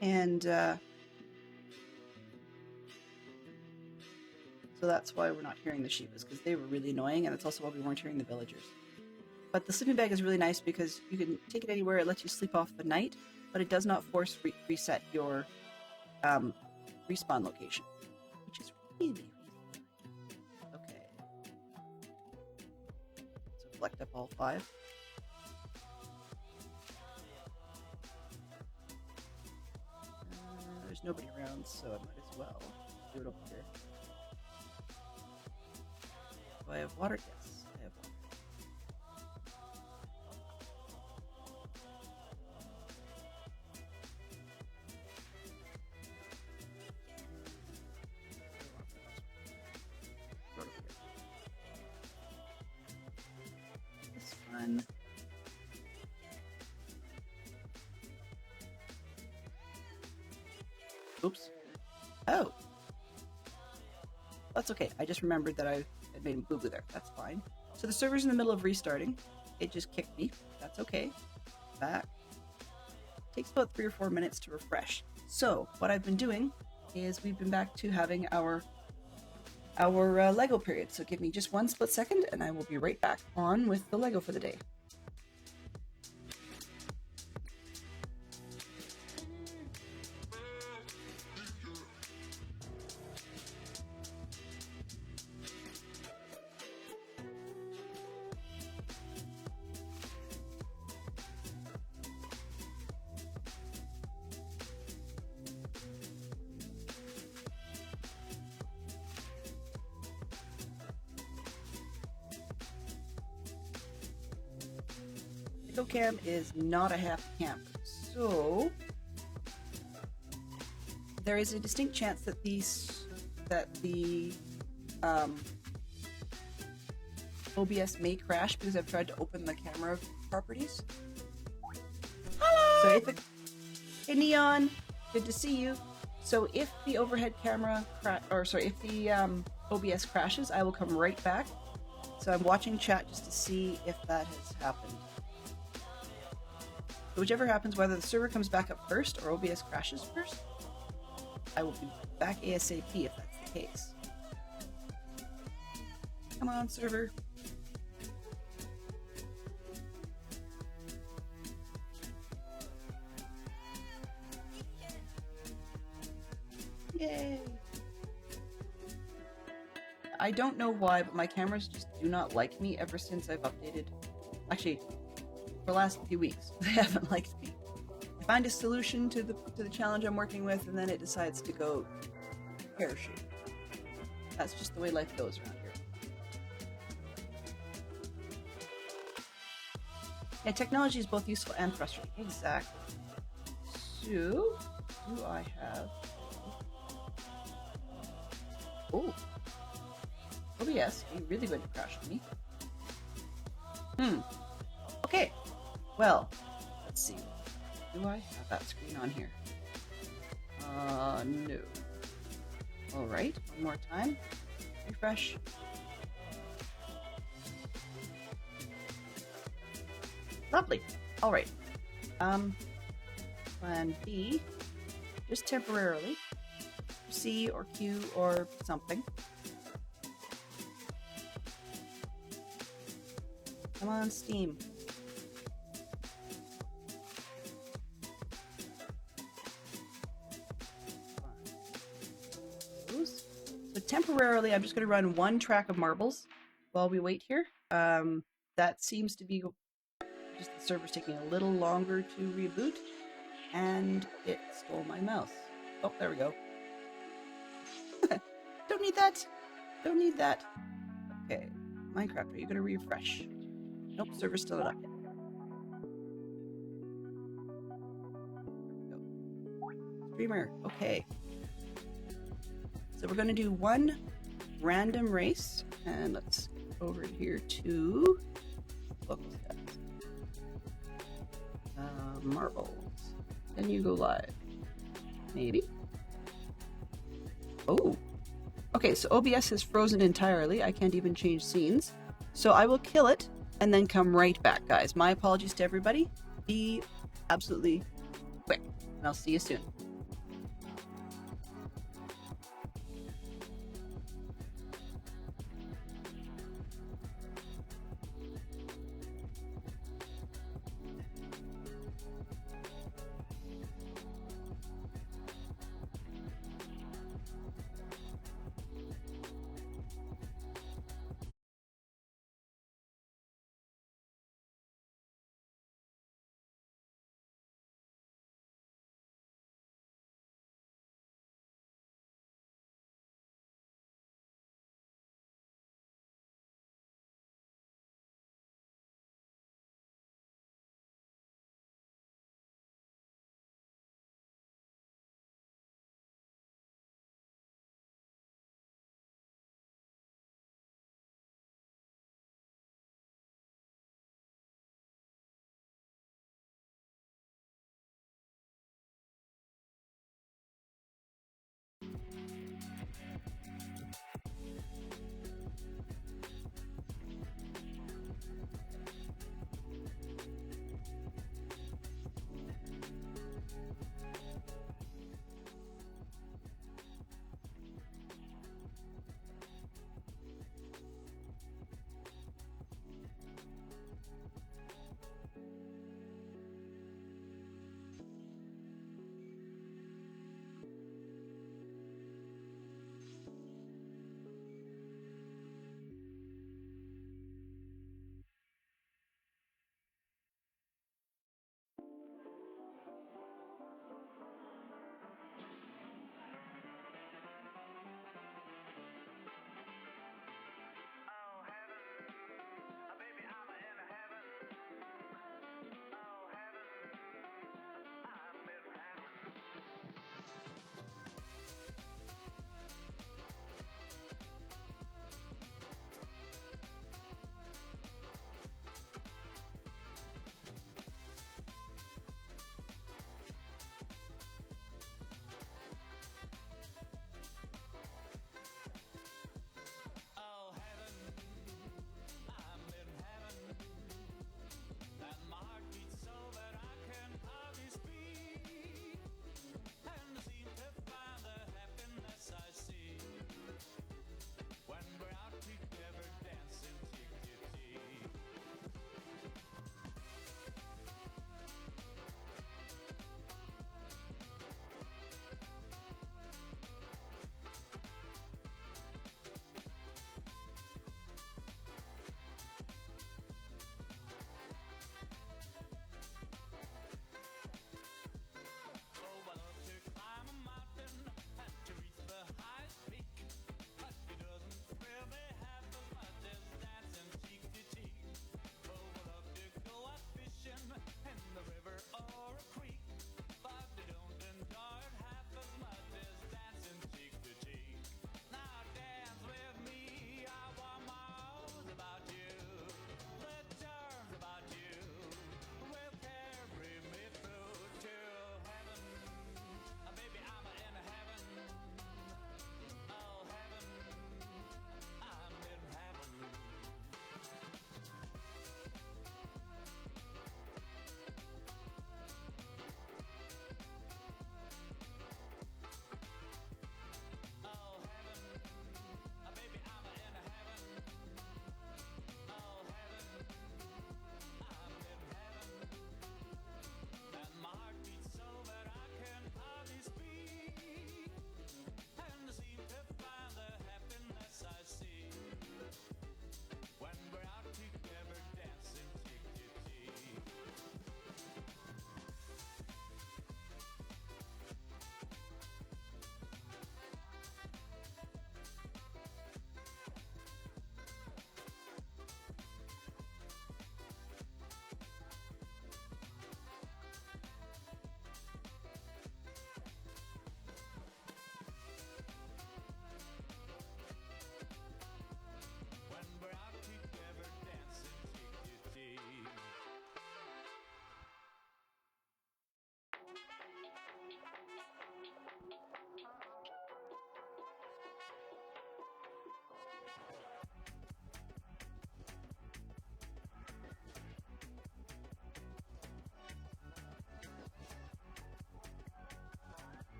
And so that's why we're not hearing the Shibas, because they were really annoying, and that's also why we weren't hearing the villagers. But the sleeping bag is really nice because you can take it anywhere. It lets you sleep off the night, but it does not force reset your respawn location, which is really okay. So collect up all 5. There's nobody around, so I might as well do it over here. Do I have water? Yes, I have water. Go over here. This one. Oops. Oh. That's okay. I just remembered that I had made a boo-boo there. That's fine. So the server's in the middle of restarting. It just kicked me. That's okay. Back. Takes about 3 or 4 minutes to refresh. So what I've been doing is we've been back to having our Lego period. So give me just 1 split second and I will be right back on with the Lego for the day. Cam is not a half camper, so there is a distinct chance that the OBS may crash because I've tried to open the camera properties. Hello! So hey Neon, good to see you. So if the overhead camera if the OBS crashes, I will come right back. So I'm watching chat just to see if that has happened. So whichever happens, whether the server comes back up first or OBS crashes first, I will be back ASAP if that's the case. Come on, server. Yay! I don't know why, but my cameras just do not like me ever since I've updated. Actually, for the last few weeks, they haven't liked me. find a solution to the challenge I'm working with, and then it decides to go parachute. That's just the way life goes around here. Yeah, technology is both useful and frustrating. Exactly. So, do I have... Oh. OBS, are you really going to crash on me? Okay. Well, let's see. Do I have that screen on here? No. Alright, one more time. Refresh. Lovely. Alright. Plan B, just temporarily. C or Q or something. Come on, Steam. So temporarily, I'm just going to run one track of marbles while we wait here. That seems to be just the server's taking a little longer to reboot, and it stole my mouse. Oh, there we go. Don't need that. Don't need that. Okay, Minecraft, are you going to refresh? Nope, server's still not up yet. Streamer, okay. So we're going to do one random race, and let's go over here to local stats. Marbles. Then you go live. Maybe. Oh. Okay, so OBS has frozen entirely. I can't even change scenes. So I will kill it and then come right back, guys. My apologies to everybody. Be absolutely quick, and I'll see you soon.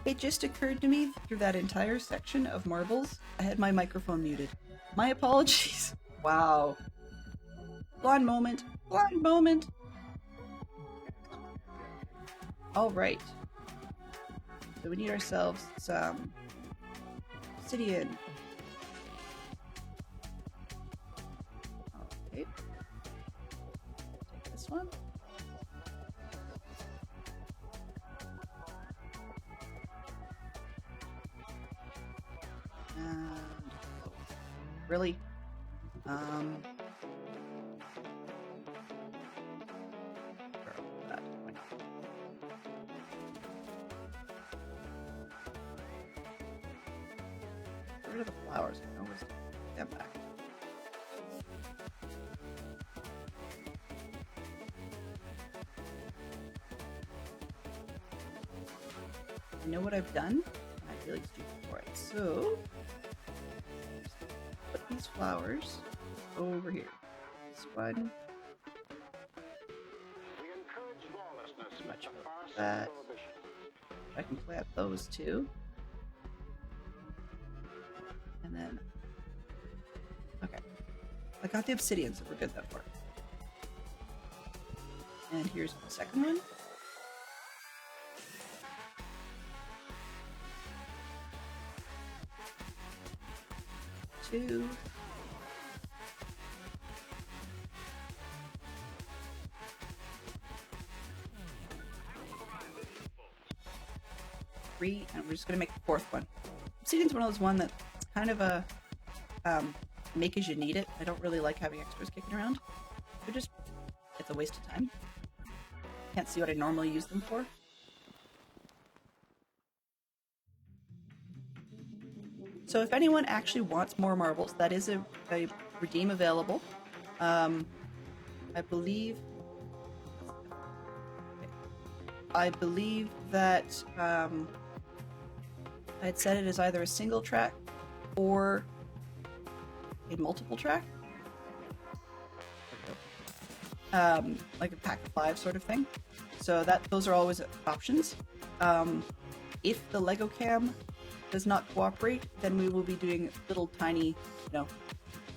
It just occurred to me through that entire section of marbles, I had my microphone muted. My apologies. Wow. Blonde moment. Blonde moment. Alright. So we need ourselves some obsidian. Okay. Take this one. And oh, really? Get rid of the flowers. I can always get them back. I know what I've done, and I feel like stupid for it. So, put these flowers over here. This one. Much of that. I can plant those two. And then, okay. I got the obsidian, so we're good that far. And here's the second one. Two. Three, and we're just gonna make the fourth one. Obsidian's one of those ones that's kind of a make as you need it. I don't really like having extras kicking around. They're just, it's a waste of time. Can't see what I normally use them for. So if anyone actually wants more marbles, that is a redeem available. I believe that I had said it as either a single track or a multiple track. Like a pack of 5 sort of thing. So those are always options. If the Lego Cam does not cooperate, then we will be doing little tiny,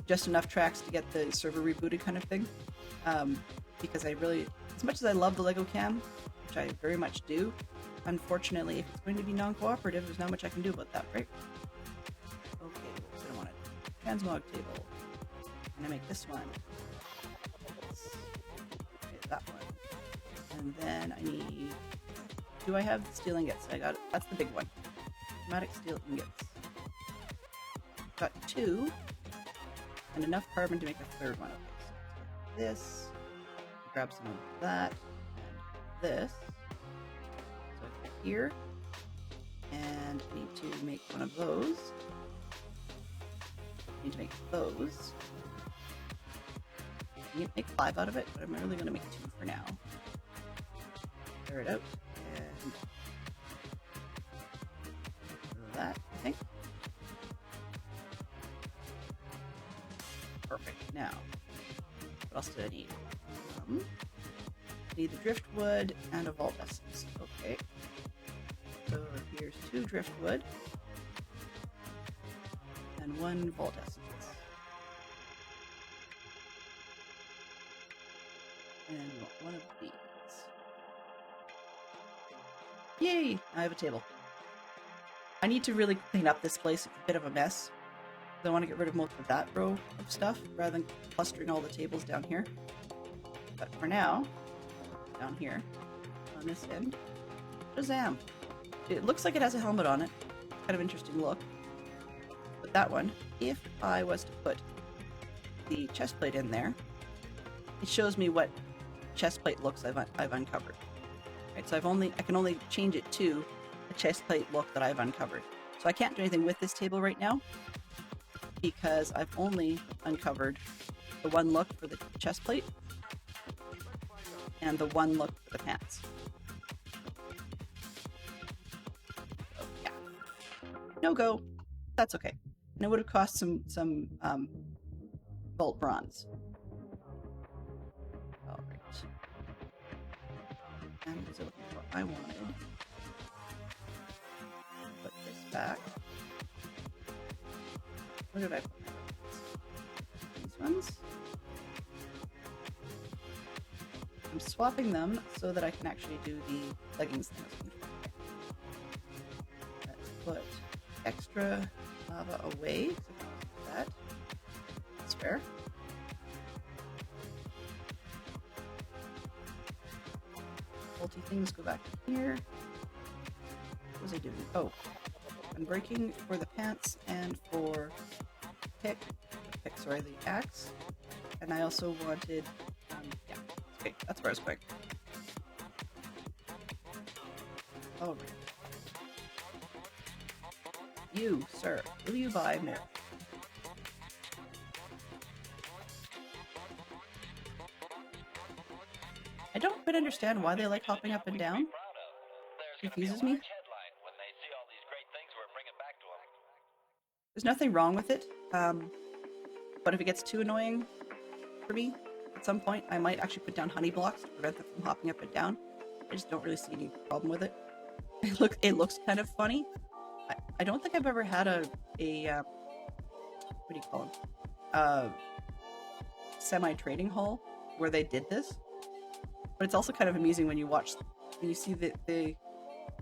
just enough tracks to get the server rebooted kind of thing. Because I really, as much as I love the Lego Cam, which I very much do, unfortunately, if it's going to be non-cooperative, there's not much I can do about that, right? Okay, what else I want? Transmog table. I'm gonna make this one. Okay, that one. And then I need. Do I have the steel ingots? I got it. That's the big one. Chromatic steel ingots. Got 2, and enough carbon to make a third one. Okay, so this. Grab some of that and this. So I put here, and I need to make one of those. I need to make those. I need to make 5 out of it, but I'm really going to make 2 for now. Clear it out, and that, I think. Perfect. Now, what else do I need? I need the driftwood and a vault essence. Okay. So here's 2 driftwood and 1 vault essence. And one of these. Yay! I have a table. I need to really clean up this place. It's a bit of a mess. I want to get rid of most of that row of stuff rather than clustering all the tables down here. But for now, down here, on this end, Shazam! It looks like it has a helmet on it. Kind of interesting look. But that one, if I was to put the chest plate in there, it shows me what chest plate looks I've uncovered. Right, so I can only change it to a chest plate look that I've uncovered. So I can't do anything with this table right now because I've only uncovered the one look for the chest plate and the one look for the pants. So yeah, no go. That's okay. And it would have cost some vault bronze. All right. And so what I wanted. back. Where did I put my leggings? These ones. I'm swapping them so that I can actually do the leggings thing. Let's put extra lava away. So that. That's fair. Multi things go back to here. What was I doing? Oh, I'm breaking for the pants and for pick, sorry, the axe. And I also wanted, yeah, okay, that's where I was going. All right. You, sir, will you buy more? I don't quite understand why they like hopping up and down. Confuses me. There's nothing wrong with it, but if it gets too annoying for me, at some point, I might actually put down honey blocks to prevent them from hopping up and down. I just don't really see any problem with it. It looks kind of funny. I don't think I've ever had a what do you call them? Semi-trading hall where they did this. But it's also kind of amusing when you see the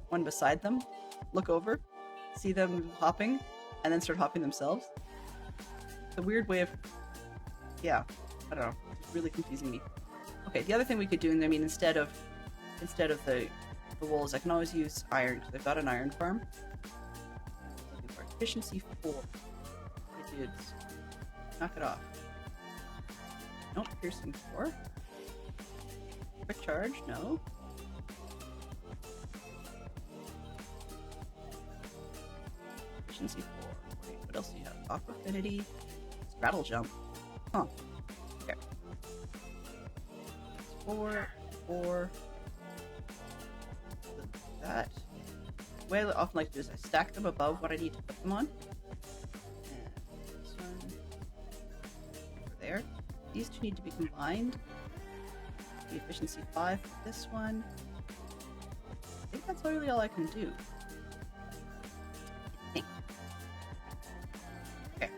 one beside them, look over, see them hopping, and then start hopping themselves. It's a weird way of, yeah, I don't know. It's really confusing me. Okay, the other thing we could do, I mean, instead of the wolves, I can always use iron because I've got an iron farm. Looking for efficiency 4. Hey, dudes, knock it off. Nope, piercing 4. Quick charge, no. Efficiency 4. Wait, what else do you have? Aqua affinity, straddle jump. Huh. Okay. 4, 4. That. The way I often like to do is I stack them above what I need to put them on. And this one over there. These two need to be combined. The efficiency 5 for this one. I think that's literally all I can do. I think. Okay.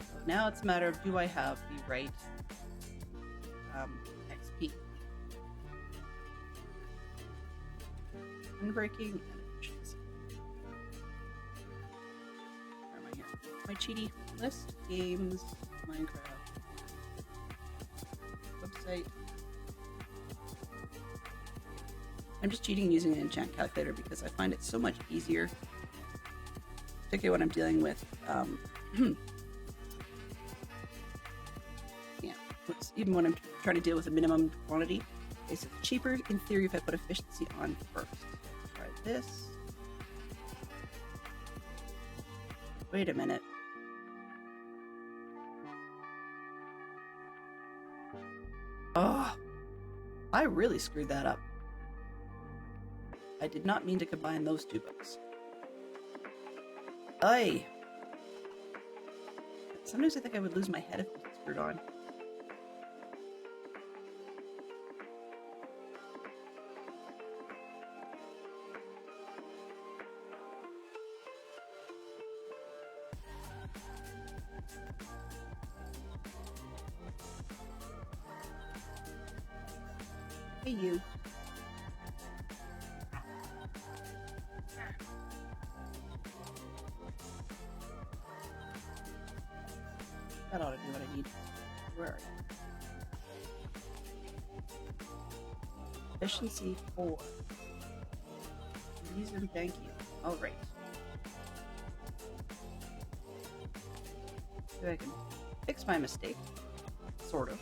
So now it's a matter of, do I have the right XP? Unbreaking and efficiency. Where am I here? My cheaty list, games, Minecraft, website. I'm just cheating using an enchant calculator because I find it so much easier, particularly when I'm dealing with, yeah, even when I'm trying to deal with a minimum quantity. It's cheaper in theory if I put efficiency on first. Let's try this. Wait a minute. Oh, I really screwed that up. I did not mean to combine those two books. Sometimes I think I would lose my head if it was screwed on. Hey, you. That ought to do what I need. Where are you? Efficiency 4. Please and thank you. Alright. So I can fix my mistake. Sort of.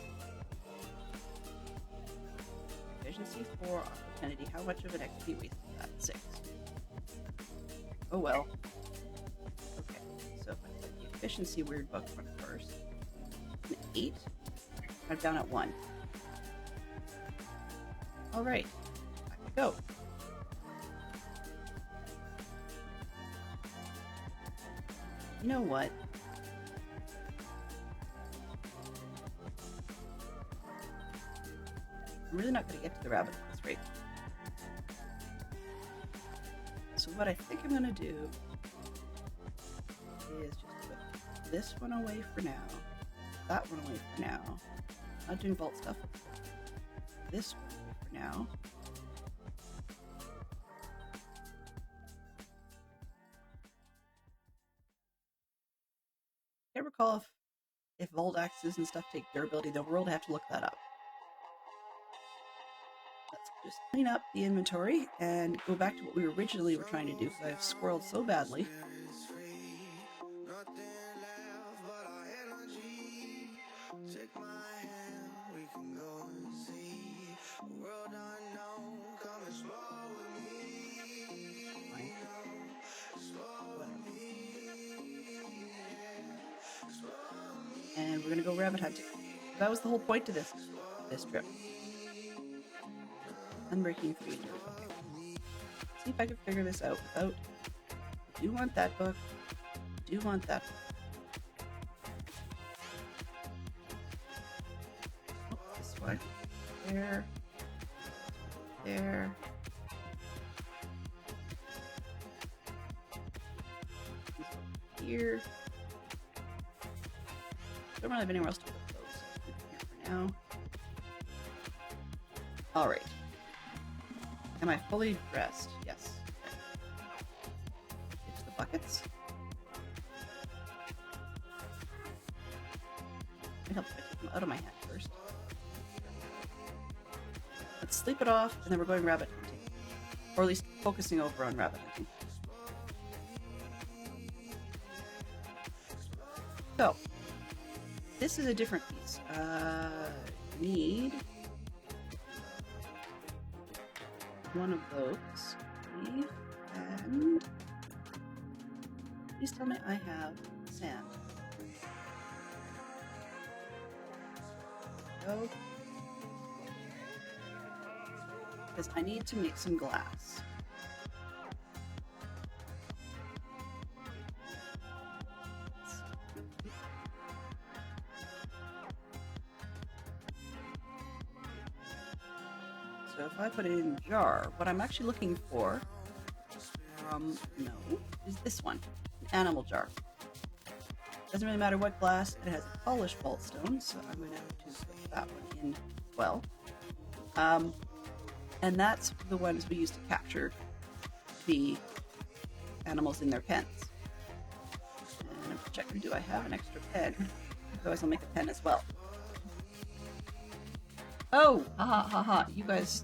Efficiency 4, opportunity. How much of an XP waste is that? 6. Oh well. Okay, so if I put the efficiency weird book one first. An 8. I'm down at 1. Alright. Back we go. You know what? I'm really not going to get to the rabbit at this rate. So what I think I'm going to do is just put this one away for now, that one away for now. Not doing vault stuff. This one away for now. I can't recall if vault axes and stuff take durability. The world, I have to look that up. Let's just clean up the inventory and go back to what we originally were trying to do, because I've squirreled so badly. And we're gonna go rabbit hunting. That was the whole point of this trip. Unbreaking 3. Okay. See if I can figure this out without. I do want that book. I do want that book. Oh, this one. There. There. Here. Don't really have anywhere else to put those. So here for now. Alright. Am I fully dressed? Yes. Okay. Get to the buckets. It helps if I take them out of my hand first. Let's sleep it off, and then we're going rabbit hunting. Or at least focusing over on rabbit hunting. So, this is a different piece. Need one of those, and please tell me I have sand. Go. Because I need to make some glass. So if I put it in a jar, what I'm actually looking for, no, is this one, an animal jar. Doesn't really matter what glass, it has a polished vault stone, so I'm going to have to put that one in as well. And that's the ones we use to capture the animals in their pens. And I'm checking, do I have an extra pen? Otherwise I'll make a pen as well. Oh, haha, haha, you guys.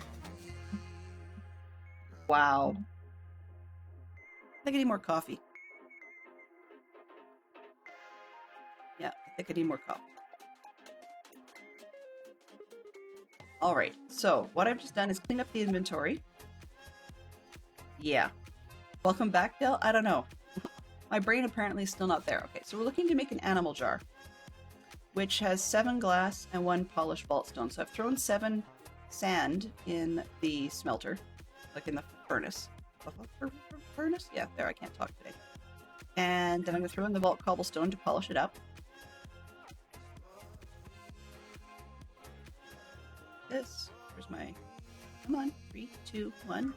Wow. I think I need more coffee. Yeah, I think I need more coffee. Alright, so what I've just done is clean up the inventory. Yeah. Welcome back, Dale? I don't know. My brain apparently is still not there. Okay, so we're looking to make an animal jar, which has 7 glass and 1 polished vault stone. So I've thrown 7 sand in the smelter, like in the furnace. Furnace? Yeah, there, I can't talk today. And then I'm going to throw in the vault cobblestone to polish it up. This, where's my, come on, 3, 2, 1.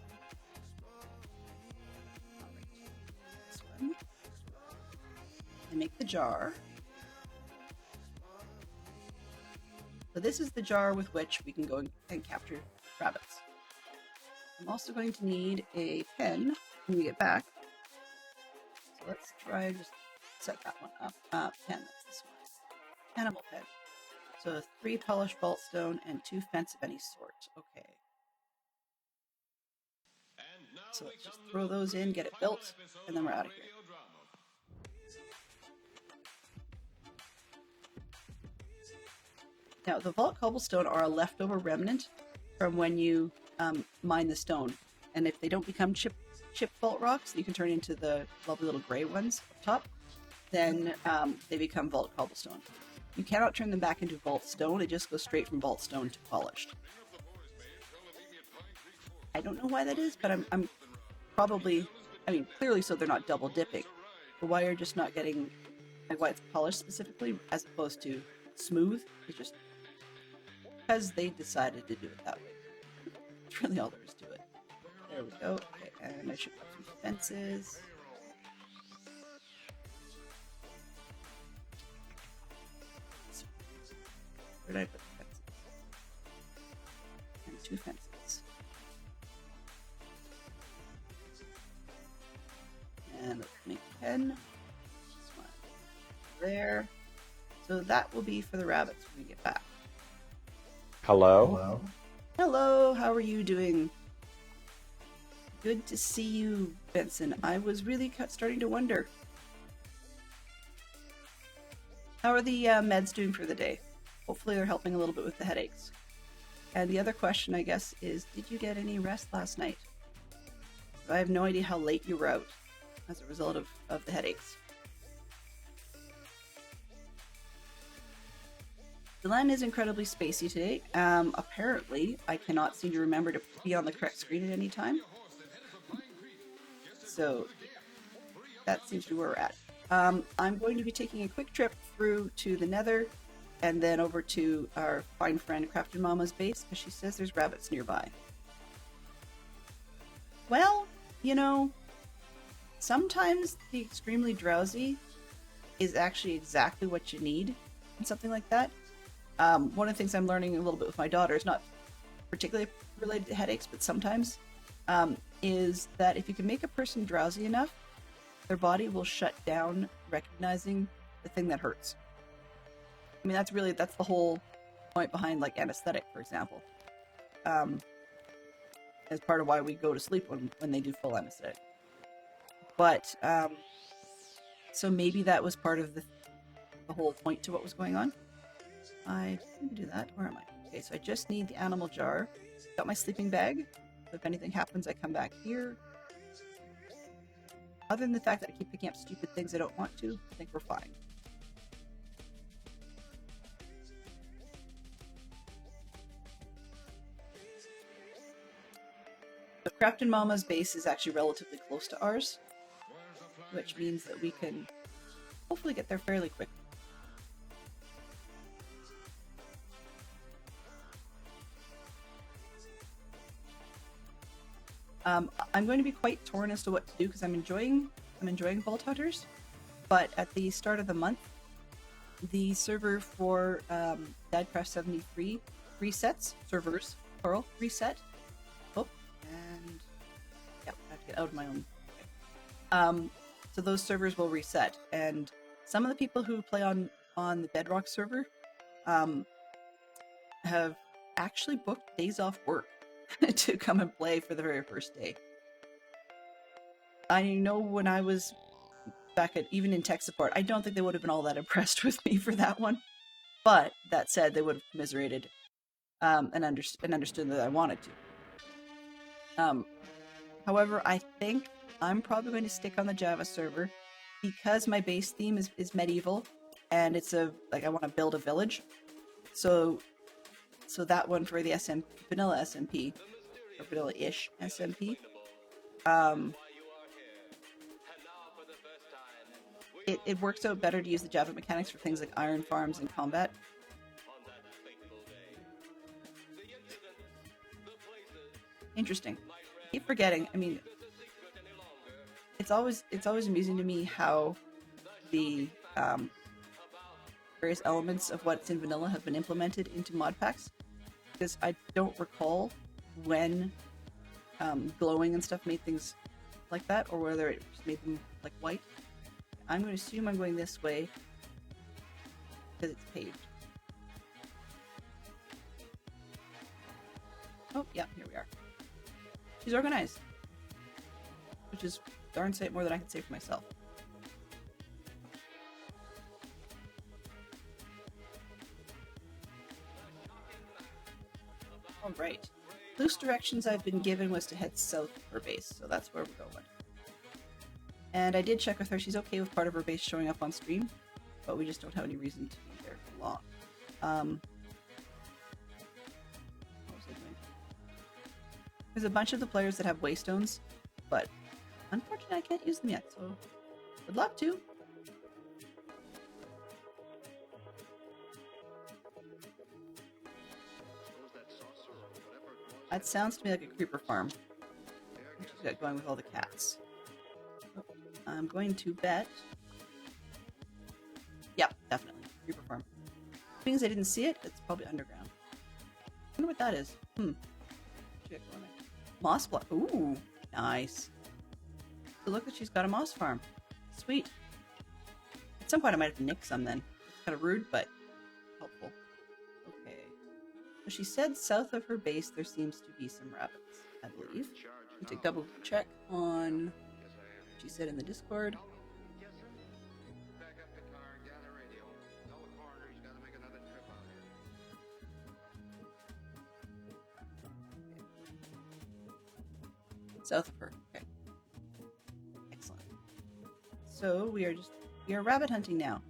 All right, this one. And make the jar. So this is the jar with which we can go and capture rabbits. I'm also going to need a pen when we get back. So let's try and just set that one up. Pen, that's this one. Animal pen. So 3 polished vault stone and 2 fence of any sort. Okay. So let's just throw those in, get it built, and then we're out of here. Now, the vault cobblestone are a leftover remnant from when you mine the stone. And if they don't become chip vault rocks, you can turn into the lovely little gray ones up top, then they become vault cobblestone. You cannot turn them back into vault stone, it just goes straight from vault stone to polished. I don't know why that is, but I'm probably, I mean, clearly so they're not double dipping. But why you're just not getting, like why it's polished specifically, as opposed to smooth, is just because they decided to do it that way. That's really all there is to it. There we go. Okay, and I should put some fences. Where did I put the fences? And 2 fences. And let's make 10. This one there. So that will be for the rabbits when we get back. Hello? Hello, how are you doing? Good to see you, Benson. I was really starting to wonder. How are the meds doing for the day? Hopefully they're helping a little bit with the headaches. And the other question, I guess, is did you get any rest last night? I have no idea how late you were out as a result of the headaches. Delenn is incredibly spacey today. Apparently, I cannot seem to remember to be on the correct screen at any time. So, that seems to be where we're at. I'm going to be taking a quick trip through to the Nether and then over to our fine friend Crafted Mama's base because she says there's rabbits nearby. Well, you know, sometimes the extremely drowsy is actually exactly what you need in something like that. One of the things I'm learning a little bit with my daughter is not particularly related to headaches, but sometimes, is that if you can make a person drowsy enough, their body will shut down recognizing the thing that hurts. I mean, that's the whole point behind like anesthetic, for example. As part of why we go to sleep when they do full anesthetic. But, so maybe that was part of the whole point to what was going on. I didn't do that. Where am I? Okay, so I just need the animal jar. Got my sleeping bag. So if anything happens, I come back here. Other than the fact that I keep picking up stupid things I don't want to, I think we're fine. The Crafted Mama's base is actually relatively close to ours, which means that we can hopefully get there fairly quick. I'm going to be quite torn as to what to do because I'm enjoying Vault Hunters, but at the start of the month, the server for Dadcraft 73 resets, servers, plural, reset. Oh, and yeah, I have to get out of my own. So those servers will reset, and some of the people who play on the Bedrock server have actually booked days off work to come and play for the very first day. I know when I was back at even in tech support, I don't think they would have been all that impressed with me for that one. But that said, they would have commiserated and understood that I wanted to. However, I think I'm probably going to stick on the Java server because my base theme is medieval, and it's I want to build a village. So that one for the vanilla SMP, or vanilla-ish SMP, it works out better to use the Java mechanics for things like iron farms and combat. Interesting. I keep forgetting. I mean, it's always amusing to me how the various elements of what's in vanilla have been implemented into mod packs, because I don't recall when glowing and stuff made things like that, or whether it just made them like white. I'm going to assume I'm going this way because it's paved. Oh, yeah, here we are. She's organized, which is darn sight more than I can say for myself. All right. Loose directions I've been given was to head south of her base, so that's where we're going. And I did check with her. She's okay with part of her base showing up on stream, but we just don't have any reason to be there for long. What was I doing? There's a bunch of the players that have waystones, but unfortunately I can't use them yet, so would love to. That sounds to me like a creeper farm. What she's got going with all the cats. I'm going to bet. Yep, definitely. Creeper farm. Things I didn't see it, it's probably underground. I wonder what that is. Moss block. Ooh, nice. So look that she's got a moss farm. Sweet. At some point I might have to nick some then. It's kind of rude, but helpful. Okay. So she said south of her base there seems to be some rabbits, I believe. Need to double check on what she said in the Discord. South of her. Okay. Excellent. So we are rabbit hunting now.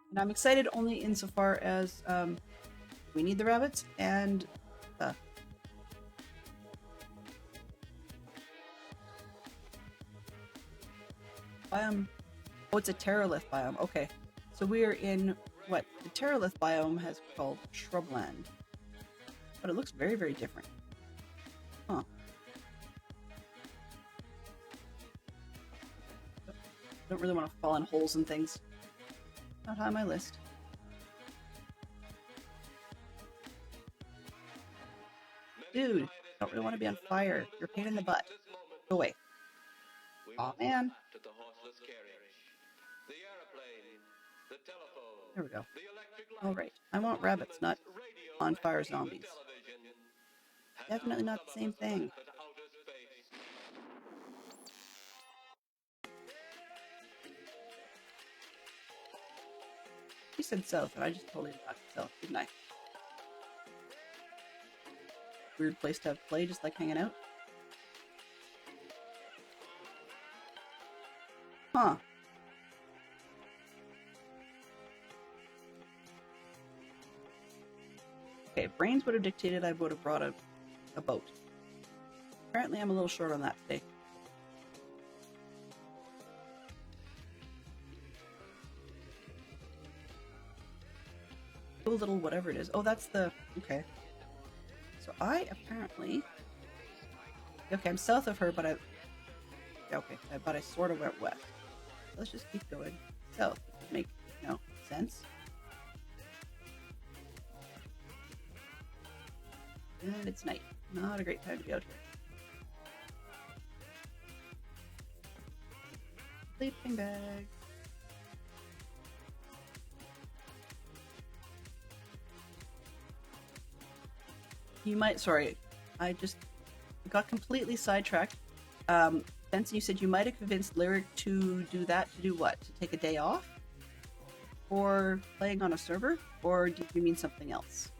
And I'm excited only insofar as we need the rabbits and biome. Oh, it's a Terralith biome. Okay. So we are in what the Terralith biome has called shrubland. But it looks very, very different. Huh. Don't really want to fall in holes and things. Not high on my list. Dude, don't really want to be on fire. You're a pain in the butt. Go away. Aw, man. There we go. Alright. I want rabbits, not on fire zombies. Definitely not the same thing. She said south, and I just totally got south, didn't I? Weird place to have play, just like hanging out. Huh. Okay, if brains would have dictated, I would have brought a boat. Apparently I'm a little short on that today. A little whatever it is. Oh, that's the... Okay. So I apparently... Okay, I'm south of her, but I... Okay, but I sort of went west. Let's just keep going south. Make, sense. And it's night. Not a great time to be out here. Sleeping bag. You might, sorry, I just got completely sidetracked. Benson, you said you might have convinced Lyric to do that. To do what? To take a day off? Or playing on a server? Or did you mean something else?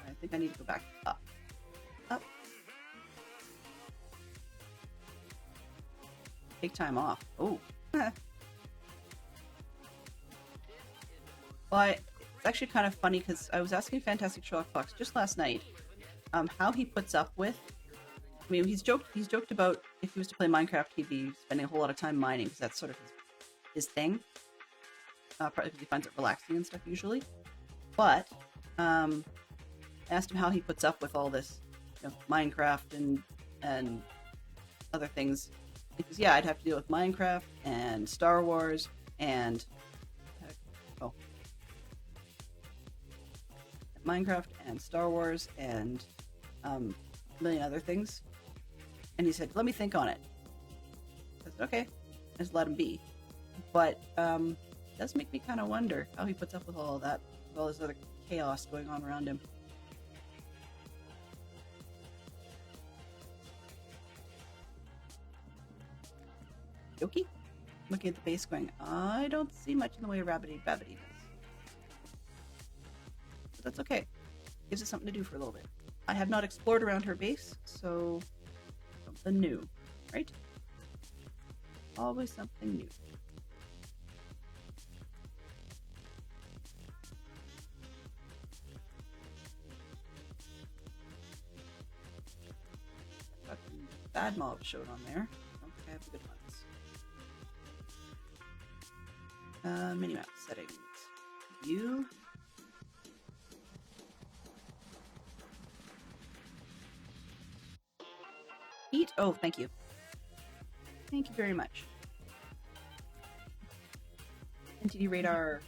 I think I need to go back up. Up. Take time off. Oh. Well, it's actually kind of funny because I was asking Fantastic Sherlock Fox just last night how he puts up with. I mean, he's joked about if he was to play Minecraft, he'd be spending a whole lot of time mining because that's sort of his thing. Probably because he finds it relaxing and stuff usually. But I asked him how he puts up with all this, Minecraft and other things. Because yeah, I'd have to deal with Minecraft and Star Wars and Minecraft and Star Wars and a million other things. And he said, let me think on it. I said, okay. I just let him be. But it does make me kind of wonder how he puts up with all of that, with all this other chaos going on around him. Yoki? Looking at the base going, I don't see much in the way of rabbity-babbity. But that's okay. Gives us something to do for a little bit. I have not explored around her base, so something new, right? Always something new. Got some bad mobs showed on there. I don't think I have the good ones. Minimap settings. View. Eat. Oh, thank you. Thank you very much. Entity radar.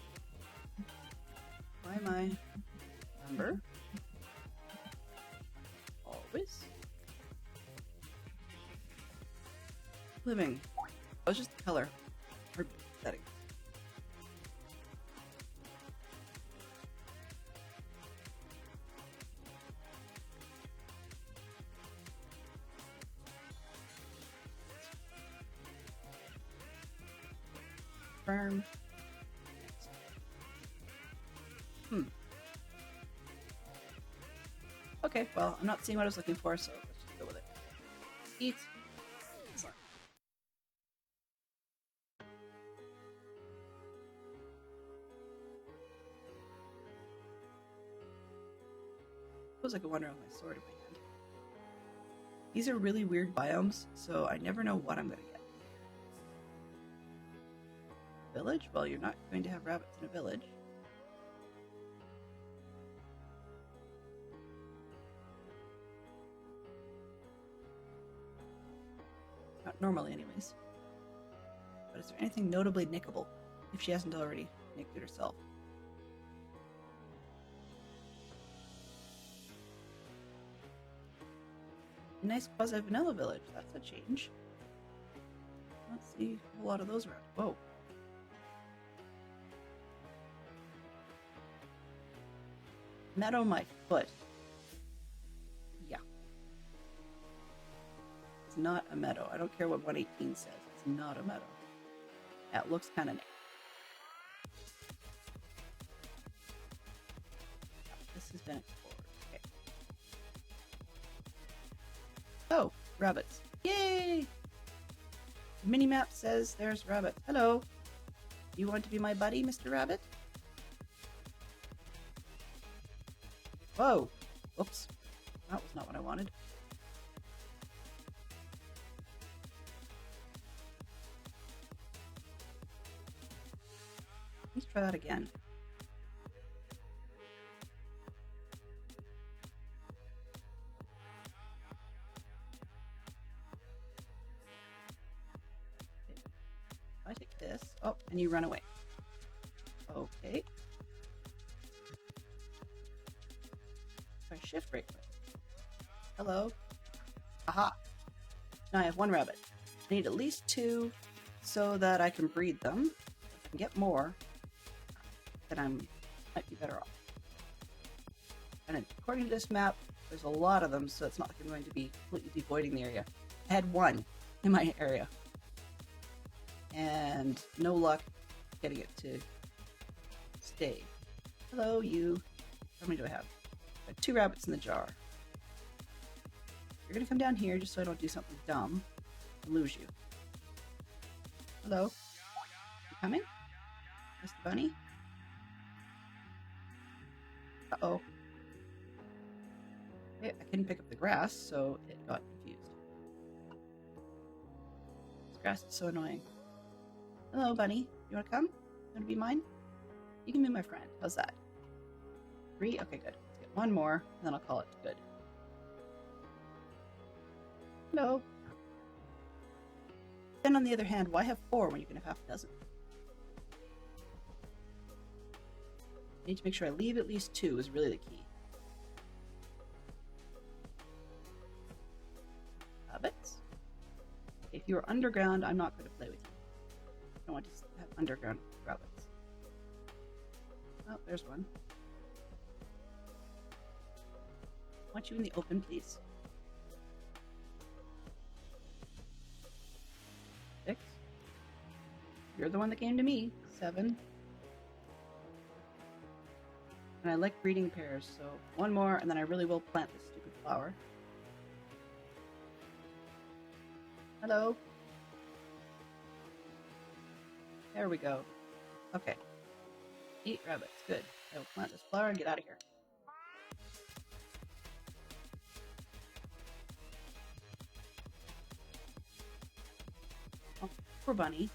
Why am I? Number. Always. Living. Oh, it's just the color. Or setting. Confirm. Okay, well, I'm not seeing what I was looking for, so let's just go with it. Eat. Excellent. Suppose I could wander with my sword in my hand. These are really weird biomes, so I never know what I'm going to get. Village? Well, you're not going to have rabbits in a village. Not normally, anyways. But is there anything notably nickable, if she hasn't already nicked it herself? A nice quasi-vanilla village. That's a change. I don't see a whole lot of those around. Whoa. Meadow my foot. Yeah. It's not a meadow. I don't care what 118 says. It's not a meadow. That looks kind of neat. This has been explored. Okay. Oh, rabbits. Yay! The minimap says there's rabbits. Hello. You want to be my buddy, Mr. Rabbit? Whoa! Oops. That was not what I wanted. Let's try that again. I take this. Oh, and you run away. Okay. If I shift right click. Hello. Aha. Now I have one rabbit. I need at least 2 so that I can breed them. If I can get more, then I might be better off. And according to this map, there's a lot of them, so it's not like I'm going to be completely devoiding the area. I had 1 in my area. And no luck getting it to stay. Hello, you. How many do I have? I have 2 rabbits in the jar. You're gonna come down here just so I don't do something dumb and lose you. Hello? You coming? Mr. Bunny? Uh-oh. Okay, I couldn't pick up the grass, so it got confused. This grass is so annoying. Hello, Bunny. You wanna come? You wanna be mine? You can be my friend. How's that? 3? Okay, good. Let's get 1 more, and then I'll call it good. Hello. Then on the other hand, why have 4 when you can have half a dozen? I need to make sure I leave at least 2 is really the key. Rabbits? If you're underground, I'm not going to play with you. I don't want to have underground rabbits. Oh, there's one. I want you in the open, please. 6. You're the one that came to me. 7. And I like breeding pairs, so 1 more, and then I really will plant this stupid flower. Hello. There we go. Okay. 8 rabbits. Good. I will plant this flower and get out of here. Oh, poor bunny.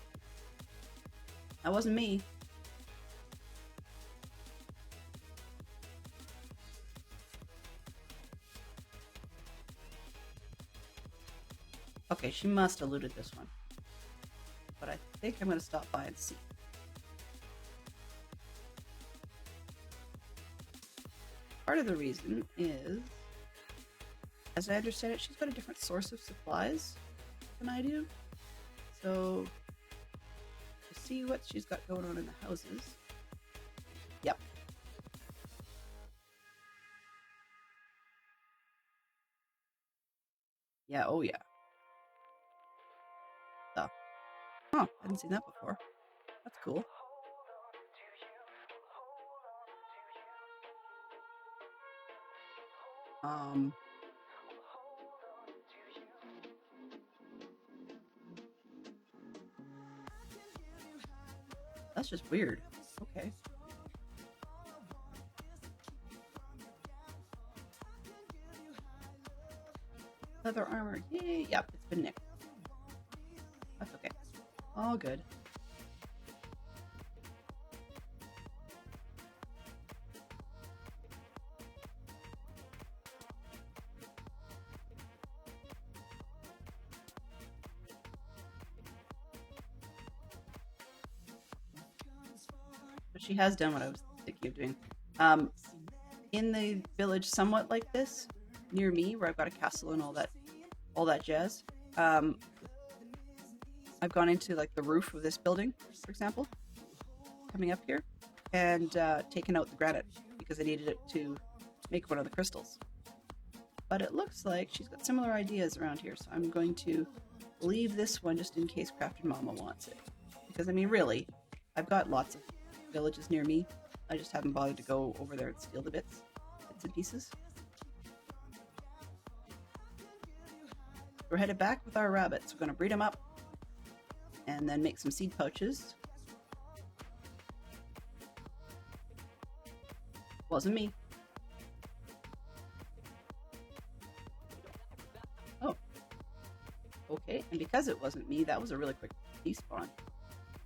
That wasn't me. Okay, she must have looted this one. But I think I'm going to stop by and see. Part of the reason is, as I understand it, she's got a different source of supplies than I do. So, to see what she's got going on in the houses. Yep. Yeah, oh yeah. So, huh, I hadn't seen that before. That's cool. That's just weird. Okay. Leather armor. Yay. Yep, it's been nicked. That's okay. All good. But she has done what I was thinking of doing. In the village somewhat like this, near me, where I've got a castle and all that jazz, I've gone into like the roof of this building, for example, coming up here, and taken out the granite because I needed it to make one of the crystals. But it looks like she's got similar ideas around here, so I'm going to leave this one just in case Crafted Mama wants it. Because I mean, really, I've got lots of villages near me. I just haven't bothered to go over there and steal the bits and pieces. We're headed back with our rabbits. We're going to breed them up and then make some seed pouches. Wasn't me. Oh. Okay, and because it wasn't me, that was a really quick despawn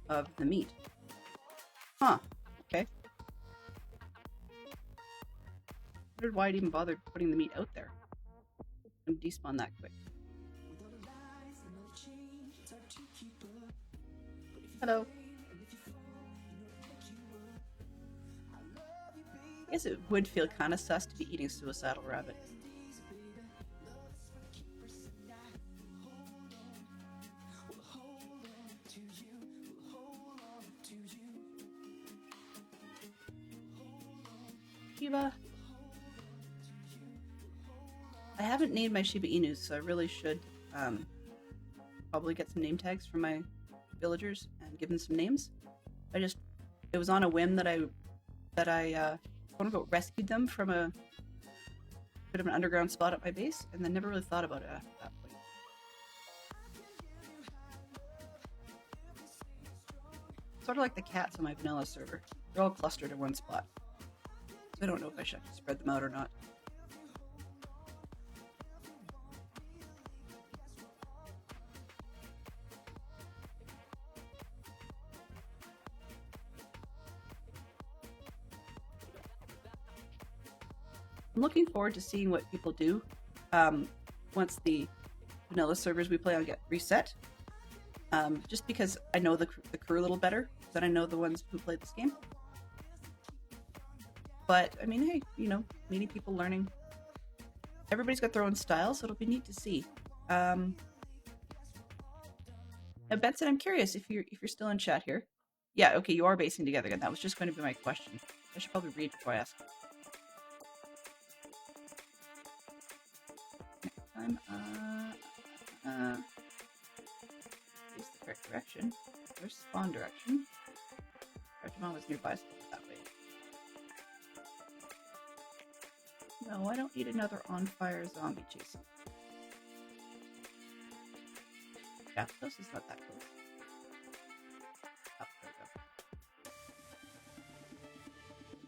of the meat. Huh. Okay. I wondered why I'd even bothered putting the meat out there and despawn that quick. Hello. I guess it would feel kind of sus to be eating suicidal rabbit. Shiba. I haven't named my Shiba Inus, so I really should probably get some name tags from my villagers and give them some names. It was on a whim that I quote unquote rescued them from a bit of an underground spot at my base, and then never really thought about it after that point. Sort of like the cats on my vanilla server. They're all clustered in one spot. So I don't know if I should actually spread them out or not. I'm looking forward to seeing what people do once the vanilla servers we play on get reset. Just because I know the crew a little better than I know the ones who play this game. But, I mean, hey, you know, meeting people, learning. Everybody's got their own style, so it'll be neat to see. Now, Benson, I'm curious if you're still in chat here. Yeah, okay, you are basing together again. That was just going to be my question. I should probably read before I ask. Next time, face the correct direction. There's spawn direction. Regimon was nearby, so that way. No, I don't need another on-fire zombie chasing. Japtos is not that close. Oh, there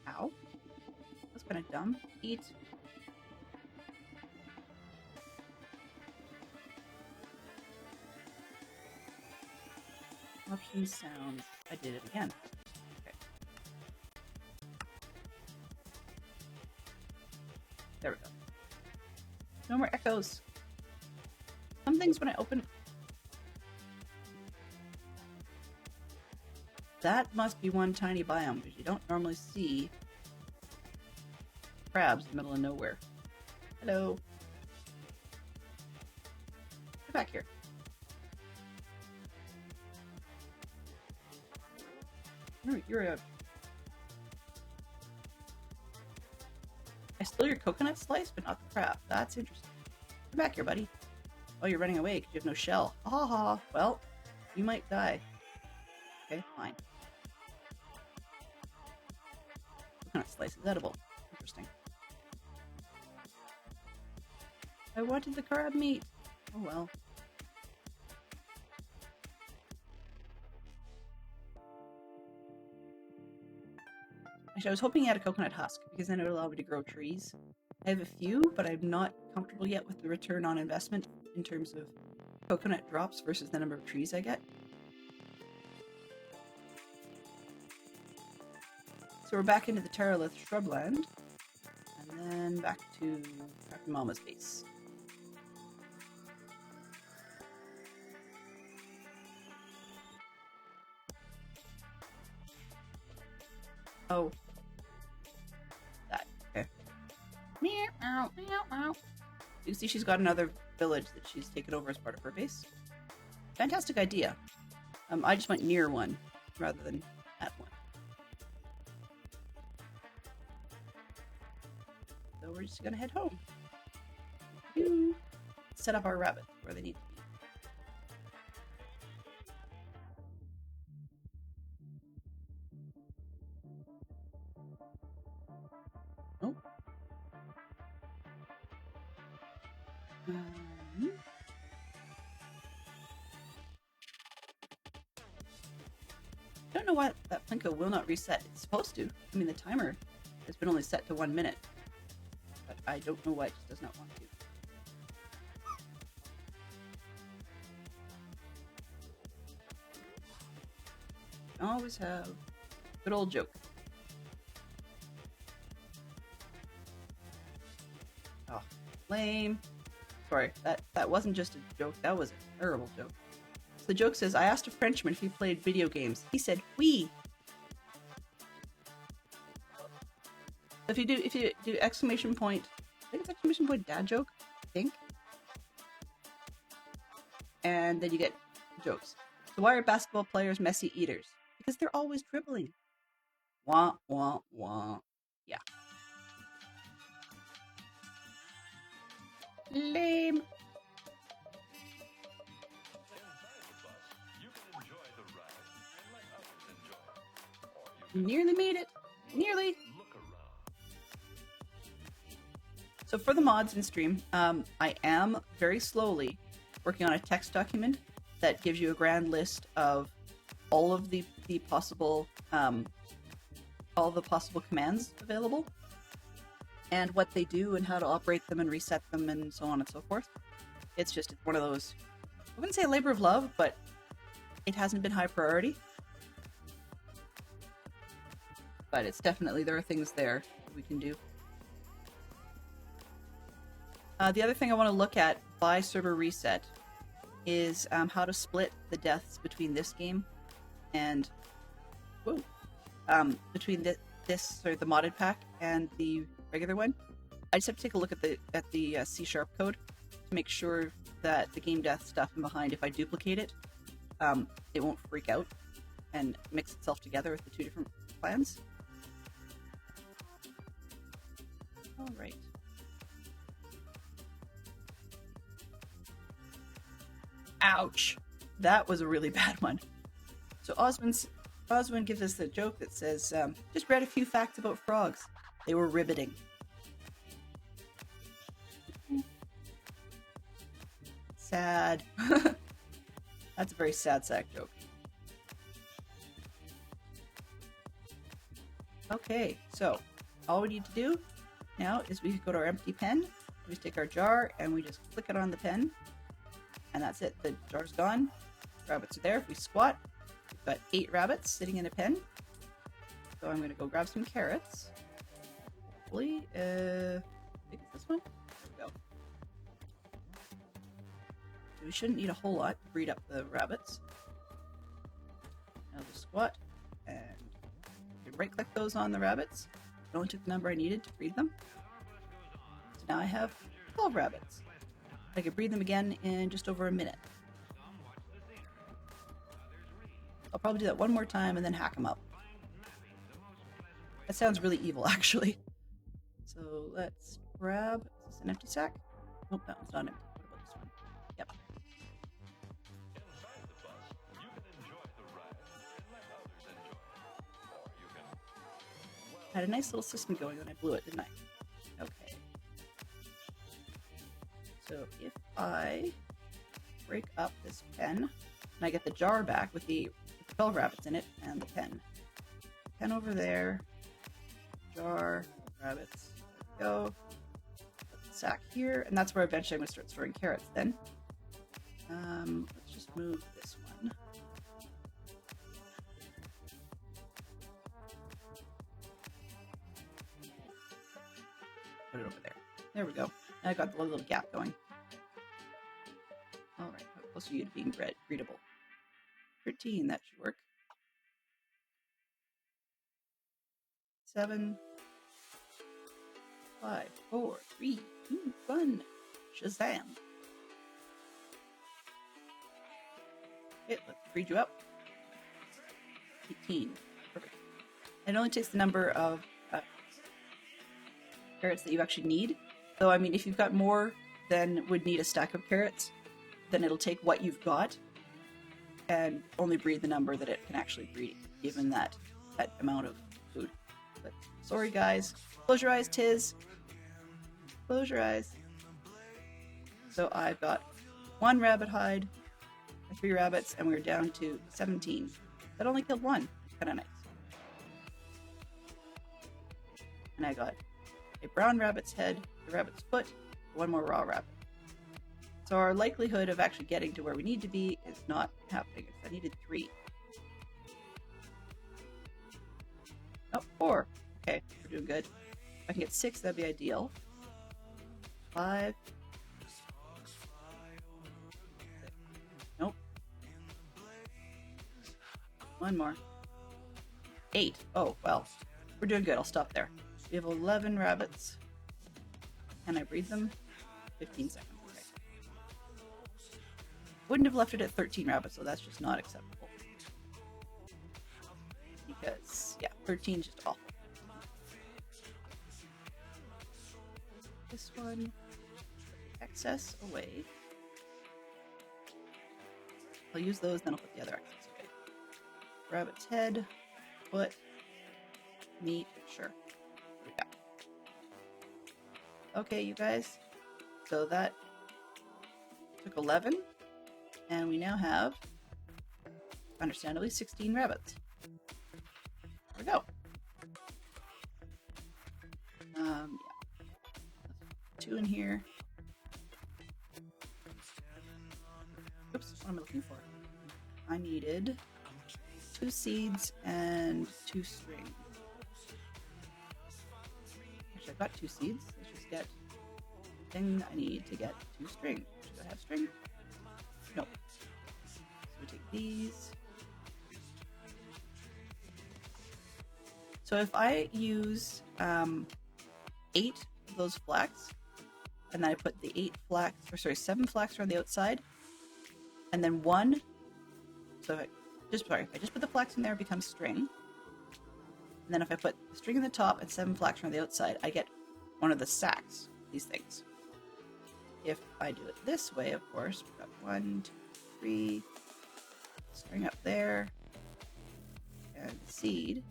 we go. Ow. That's kind of dumb. Eat. Option sounds. I did it again. Okay. There we go. No more echoes. Some things when I open... That must be one tiny biome, because you don't normally see crabs in the middle of nowhere. Hello. Get back here. You're a... I stole your coconut slice, but not the crab. That's interesting. Come back here, buddy. Oh, you're running away because you have no shell. Ha ha. Well, you might die. Okay, fine. Coconut slice is edible. Interesting. I wanted the crab meat. Oh well. Actually, I was hoping you had a coconut husk, because then it would allow me to grow trees. I have a few, but I'm not comfortable yet with the return on investment in terms of coconut drops versus the number of trees I get. So we're back into the Terralith shrubland, and then back to Mama's base. Oh. That. Okay. Meow, meow, meow. You see she's got another village that she's taken over as part of her base. Fantastic idea. I just went near one rather than at one. So we're just gonna head home. Set up our rabbits where they need to be. Oh. I don't know why that Plinko will not reset. It's supposed to. I mean, the timer has been only set to 1 minute. But I don't know why it just does not want to. Always have good old joke. Oh, lame. Sorry, that wasn't just a joke, that was a terrible joke. So the joke says, I asked a Frenchman if he played video games. He said, oui. If you do exclamation point, I think it's exclamation point dad joke, I think. And then you get jokes. So why are basketball players messy eaters? Because they're always dribbling. Wah, wah, wah. Yeah. Lame. Nearly made it. Nearly. So for the mods in stream, I am very slowly working on a text document that gives you a grand list of all of the possible commands available and what they do and how to operate them and reset them and so on and so forth. It's one of those, I wouldn't say a labor of love, but it hasn't been high priority. But it's definitely, there are things there that we can do. The other thing I want to look at by server reset is how to split the deaths between this game and between this or the modded pack and the regular one. I just have to take a look at the C# code to make sure that the game death stuff in behind, if I duplicate it, it won't freak out and mix itself together with the two different plans. All right. Ouch! That was a really bad one. So Oswin gives us the joke that says, just read a few facts about frogs. They were riveting. Sad. That's a very sad sack joke. Okay, so all we need to do now is we go to our empty pen, we take our jar and we just click it on the pen, and that's it. The jar's gone. Rabbits are there. If we squat, we've got 8 rabbits sitting in a pen. So I'm going to go grab some carrots. Hopefully, I think it's this one. There we go. So we shouldn't need a whole lot to breed up the rabbits. Now just squat and right click those on the rabbits. It only took the number I needed to breed them. So now I have 12 rabbits. I could breed them again in just over a minute. I'll probably do that one more time and then hack them up. That sounds really evil, actually. So let's grab, is this an empty sack? Nope, that one's not empty. What about this one? Yep. I had a nice little system going when I blew it, didn't I? Okay. So if I break up this pen, and I get the jar back with the 12 rabbits in it and the pen. Pen over there, jar, rabbits, there we go. Put the sack here, and that's where eventually I'm going to start storing carrots then. Let's just move this one. Put it over there. There we go. And I got the little gap going. Alright, how close are you to being breedable? 13, that should work. 7, 5, 4, 3, 2, 1. Shazam! Okay, let's breed you up. 18. Perfect. It only takes the number of carrots that you actually need. So, I mean, if you've got more than would need a stack of carrots, then it'll take what you've got and only breed the number that it can actually breed, given that amount of food. But sorry, guys. Close your eyes, Tiz. Close your eyes. So I've got 1 rabbit hide, 3 rabbits, and we're down to 17. That only killed 1. Kind of nice. And I got a brown rabbit's head, a rabbit's foot, 1 more raw rabbit. So our likelihood of actually getting to where we need to be is not happening. I needed 3. Oh, 4. Okay, we're doing good. If I can get 6, that'd be ideal. 5. 6. Nope. 1 more. 8. Oh, well. We're doing good. I'll stop there. We have 11 rabbits. Can I breed them? 15 seconds. Okay. Wouldn't have left it at 13 rabbits, so that's just not acceptable. Because, yeah, 13 is just awful. This one, excess away. I'll use those, then I'll put the other excess away. Rabbit's head, foot, meat, sure. Yeah. Okay, you guys. So that took 11, and we now have, understandably, 16 rabbits. There we go. Yeah. 2 in here. Oops, what am I looking for? I needed 2 seeds and 2 string. Actually, I've got 2 seeds. Let's just get the thing I need to get 2 string. Should I have string? Nope. So we take these. So if I use 8 of those flax, and then I put the 7 flax around the outside, and then 1. So if I just put the flax in there, it becomes string. And then if I put the string in the top and 7 flax around the outside, I get one of the sacks, these things. If I do it this way, of course, we've got 1, 2, 3, string up there, and the seed,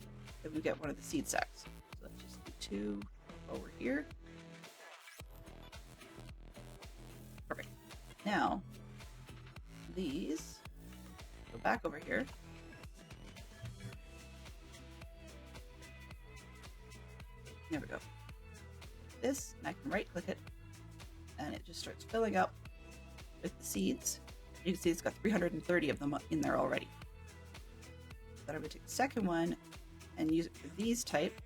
then we get one of the seed sacks. So let's just do 2 over here. Perfect. Now, these go back over here. There we go. This, and I can right click it, and it just starts filling up with the seeds. You can see it's got 330 of them in there already. Then I'm going to take the second one and use it for these type,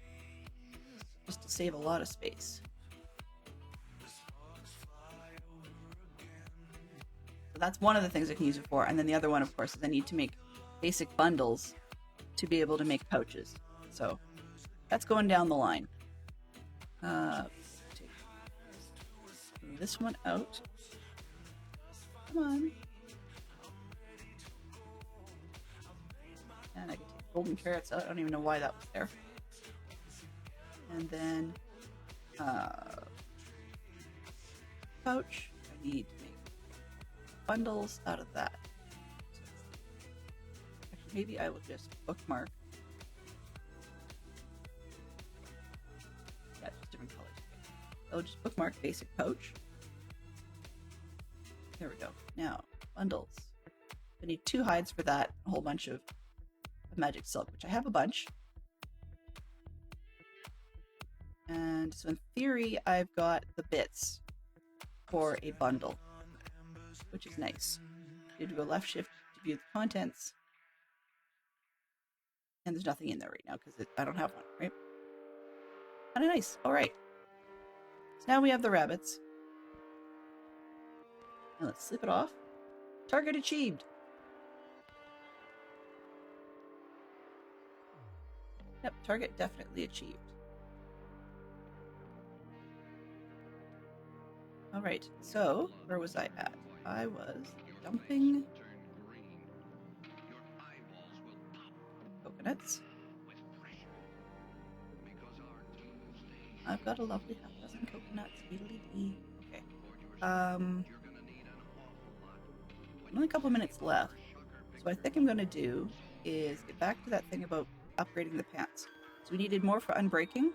just to save a lot of space. So that's one of the things I can use it for. And then the other one, of course, is I need to make basic bundles to be able to make pouches. So that's going down the line. Take this one out. Come on. And I can take golden carrots out. I don't even know why that was there. And then pouch. I need to make bundles out of that. Actually, maybe I will just bookmark. Yeah, just different colors. I'll just bookmark basic pouch. There we go. Now, bundles. I need 2 hides for that, a whole bunch of magic silk, which I have a bunch. And so in theory, I've got the bits for a bundle, which is nice. You do a left shift to view the contents. And there's nothing in there right now because I don't have one, right? Kind of nice. All right. So now we have the rabbits. Now let's slip it off. Target achieved. Yep, target definitely achieved. All right, so where was I at? I was dumping coconuts. I've got a lovely half dozen coconuts. Okay. Only a couple minutes left. So what I think I'm going to do is get back to that thing about upgrading the pants. So we needed more for unbreaking.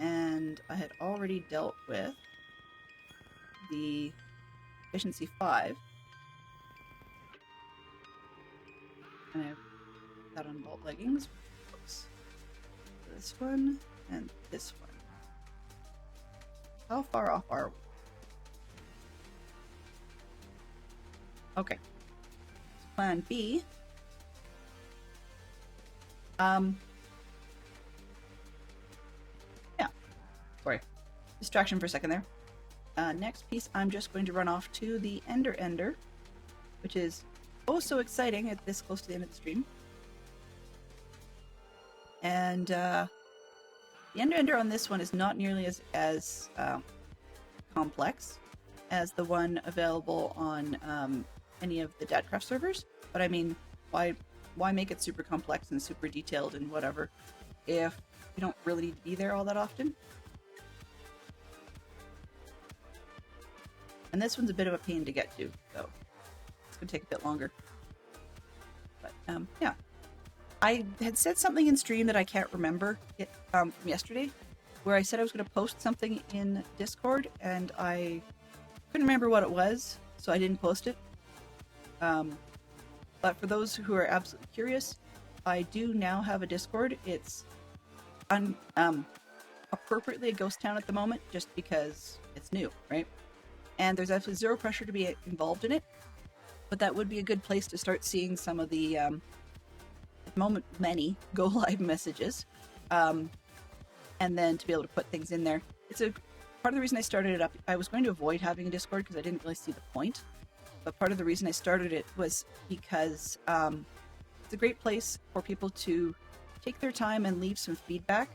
And I had already dealt with the efficiency 5. And I have that on bolt leggings. Oops. This one and this one. How far off are we? Okay. Plan B. Yeah. Sorry. Distraction for a second there. Next piece, I'm just going to run off to the Ender, which is oh so exciting at this close to the end of the stream. And the Ender on this one is not nearly as complex as the one available on any of the Dadcraft servers. But I mean, why make it super complex and super detailed and whatever if you don't really need to be there all that often? And this one's a bit of a pain to get to, so it's going to take a bit longer. But yeah. I had said something in stream that I can't remember from yesterday, where I said I was going to post something in Discord, and I couldn't remember what it was, so I didn't post it. But for those who are absolutely curious, I do now have a Discord. It's appropriately a ghost town at the moment, just because it's new, right? And there's absolutely zero pressure to be involved in it, but that would be a good place to start seeing some of the moment many go live messages, and then to be able to put things in there. It's a part of the reason I started it up. I was going to avoid having a Discord because I didn't really see the point, but part of the reason I started it was because it's a great place for people to take their time and leave some feedback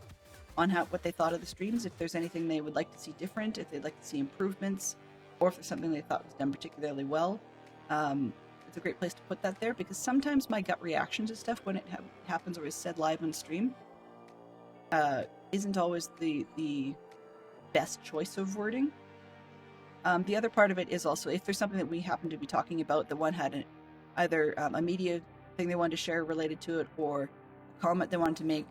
on what they thought of the streams, if there's anything they would like to see different, if they'd like to see improvements, or if there's something they thought was done particularly well. It's a great place to put that there, because sometimes my gut reaction to stuff when it happens or is said live on stream isn't always the best choice of wording. The other part of it is also if there's something that we happen to be talking about that one had either a media thing they wanted to share related to it, or a comment they wanted to make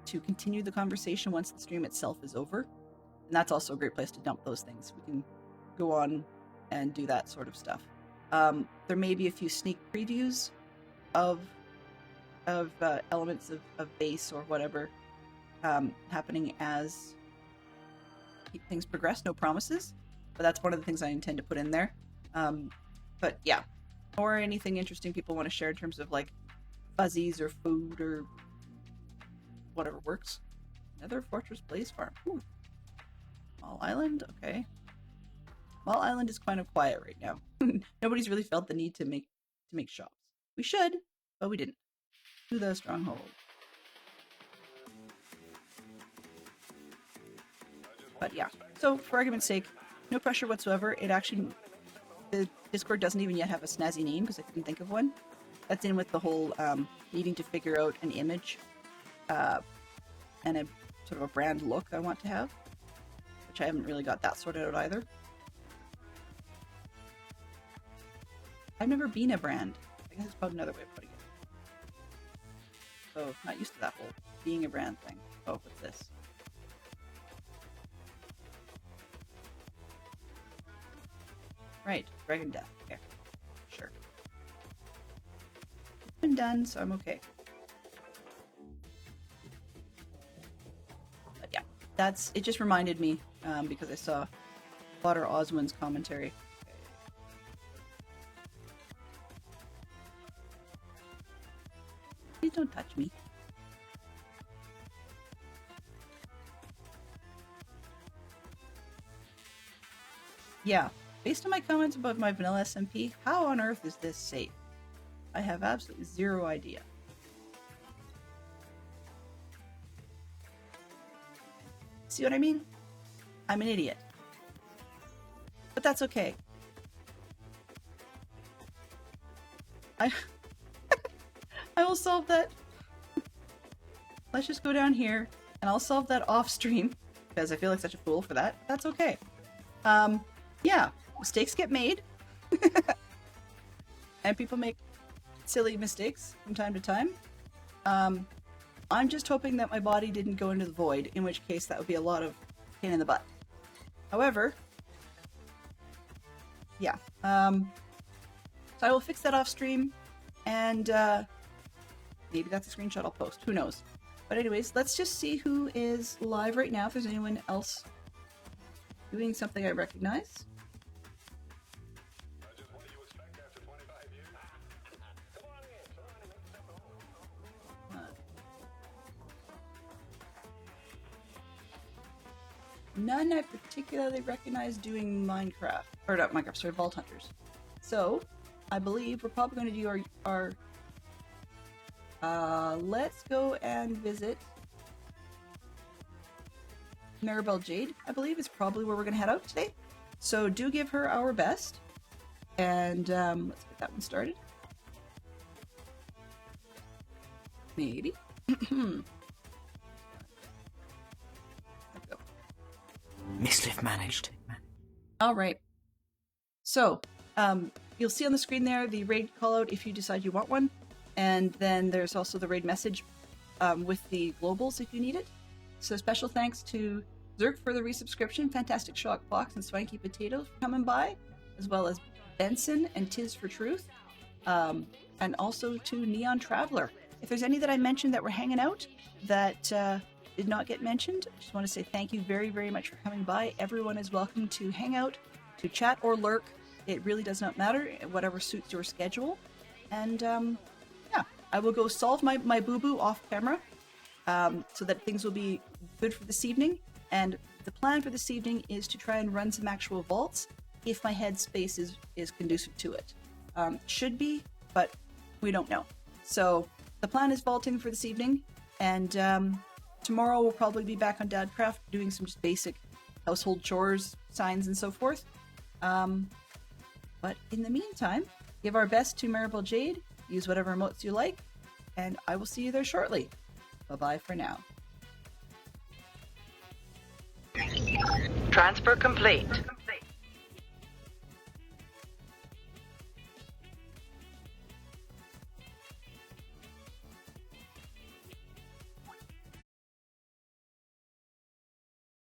to continue the conversation once the stream itself is over. And that's also a great place to dump those things. We can go on and do that sort of stuff. There may be a few sneak previews of elements of base or whatever happening as things progress. No promises, but that's one of the things I intend to put in there. But yeah, or anything interesting people want to share in terms of like fuzzies or food or whatever works. Nether Fortress Blaze Farm. Ooh. Small island, okay. Mall Island is kind of quiet right now. Nobody's really felt the need to make shops. We should, but we didn't. To the stronghold. But yeah, so for argument's sake, no pressure whatsoever. It actually, the Discord doesn't even yet have a snazzy name because I couldn't think of one. That's in with the whole needing to figure out an image and a sort of a brand look I want to have, which I haven't really got that sorted out either. I've never been a brand. I guess it's probably another way of putting it. So, not used to that whole being a brand thing. Oh, what's this? Right, Dragon Death. Okay, sure. It's been done, so I'm okay. But yeah, it just reminded me because I saw Potter Oswin's commentary. Please don't touch me. Yeah, based on my comments about my vanilla SMP, how on earth is this safe? I have absolutely zero idea. See what I mean? I'm an idiot. But that's okay. I will solve that. Let's just go down here and I'll solve that off stream because I feel like such a fool for that. That's okay. Yeah, mistakes get made. And people make silly mistakes from time to time. I'm just hoping that my body didn't go into the void, in which case that would be a lot of pain in the butt. However, yeah. So I will fix that off stream, and maybe that's a screenshot I'll post. Who knows? But anyways, let's just see who is live right now, if there's anyone else doing something I recognize. None I particularly recognize doing Minecraft. Or not Minecraft, sorry, Vault Hunters. So, I believe we're probably going to do our let's go and visit Maribel Jade, I believe, is probably where we're going to head out today. So do give her our best. And let's get that one started. Maybe. Mislift managed. All right. So, you'll see on the screen there the raid callout if you decide you want one. And then there's also the raid message with the globals if you need it. So special thanks to Zerk for the resubscription, Fantastic Shock Fox and Swanky Potatoes for coming by, as well as Benson and Tis for Truth, and also to Neon Traveler. If there's any that I mentioned that were hanging out that did not get mentioned, I just want to say thank you very, very much for coming by. Everyone is welcome to hang out, to chat or lurk. It really does not matter, whatever suits your schedule. And yeah, I will go solve my boo-boo off camera so that things will be good for this evening. And the plan for this evening is to try and run some actual vaults if my headspace is conducive to it. Should be, but we don't know. So the plan is vaulting for this evening, and tomorrow we'll probably be back on Dadcraft doing some just basic household chores, signs, and so forth. But in the meantime, give our best to Maribel Jade, use whatever emotes you like, and I will see you there shortly. Bye-bye for now. Transfer complete.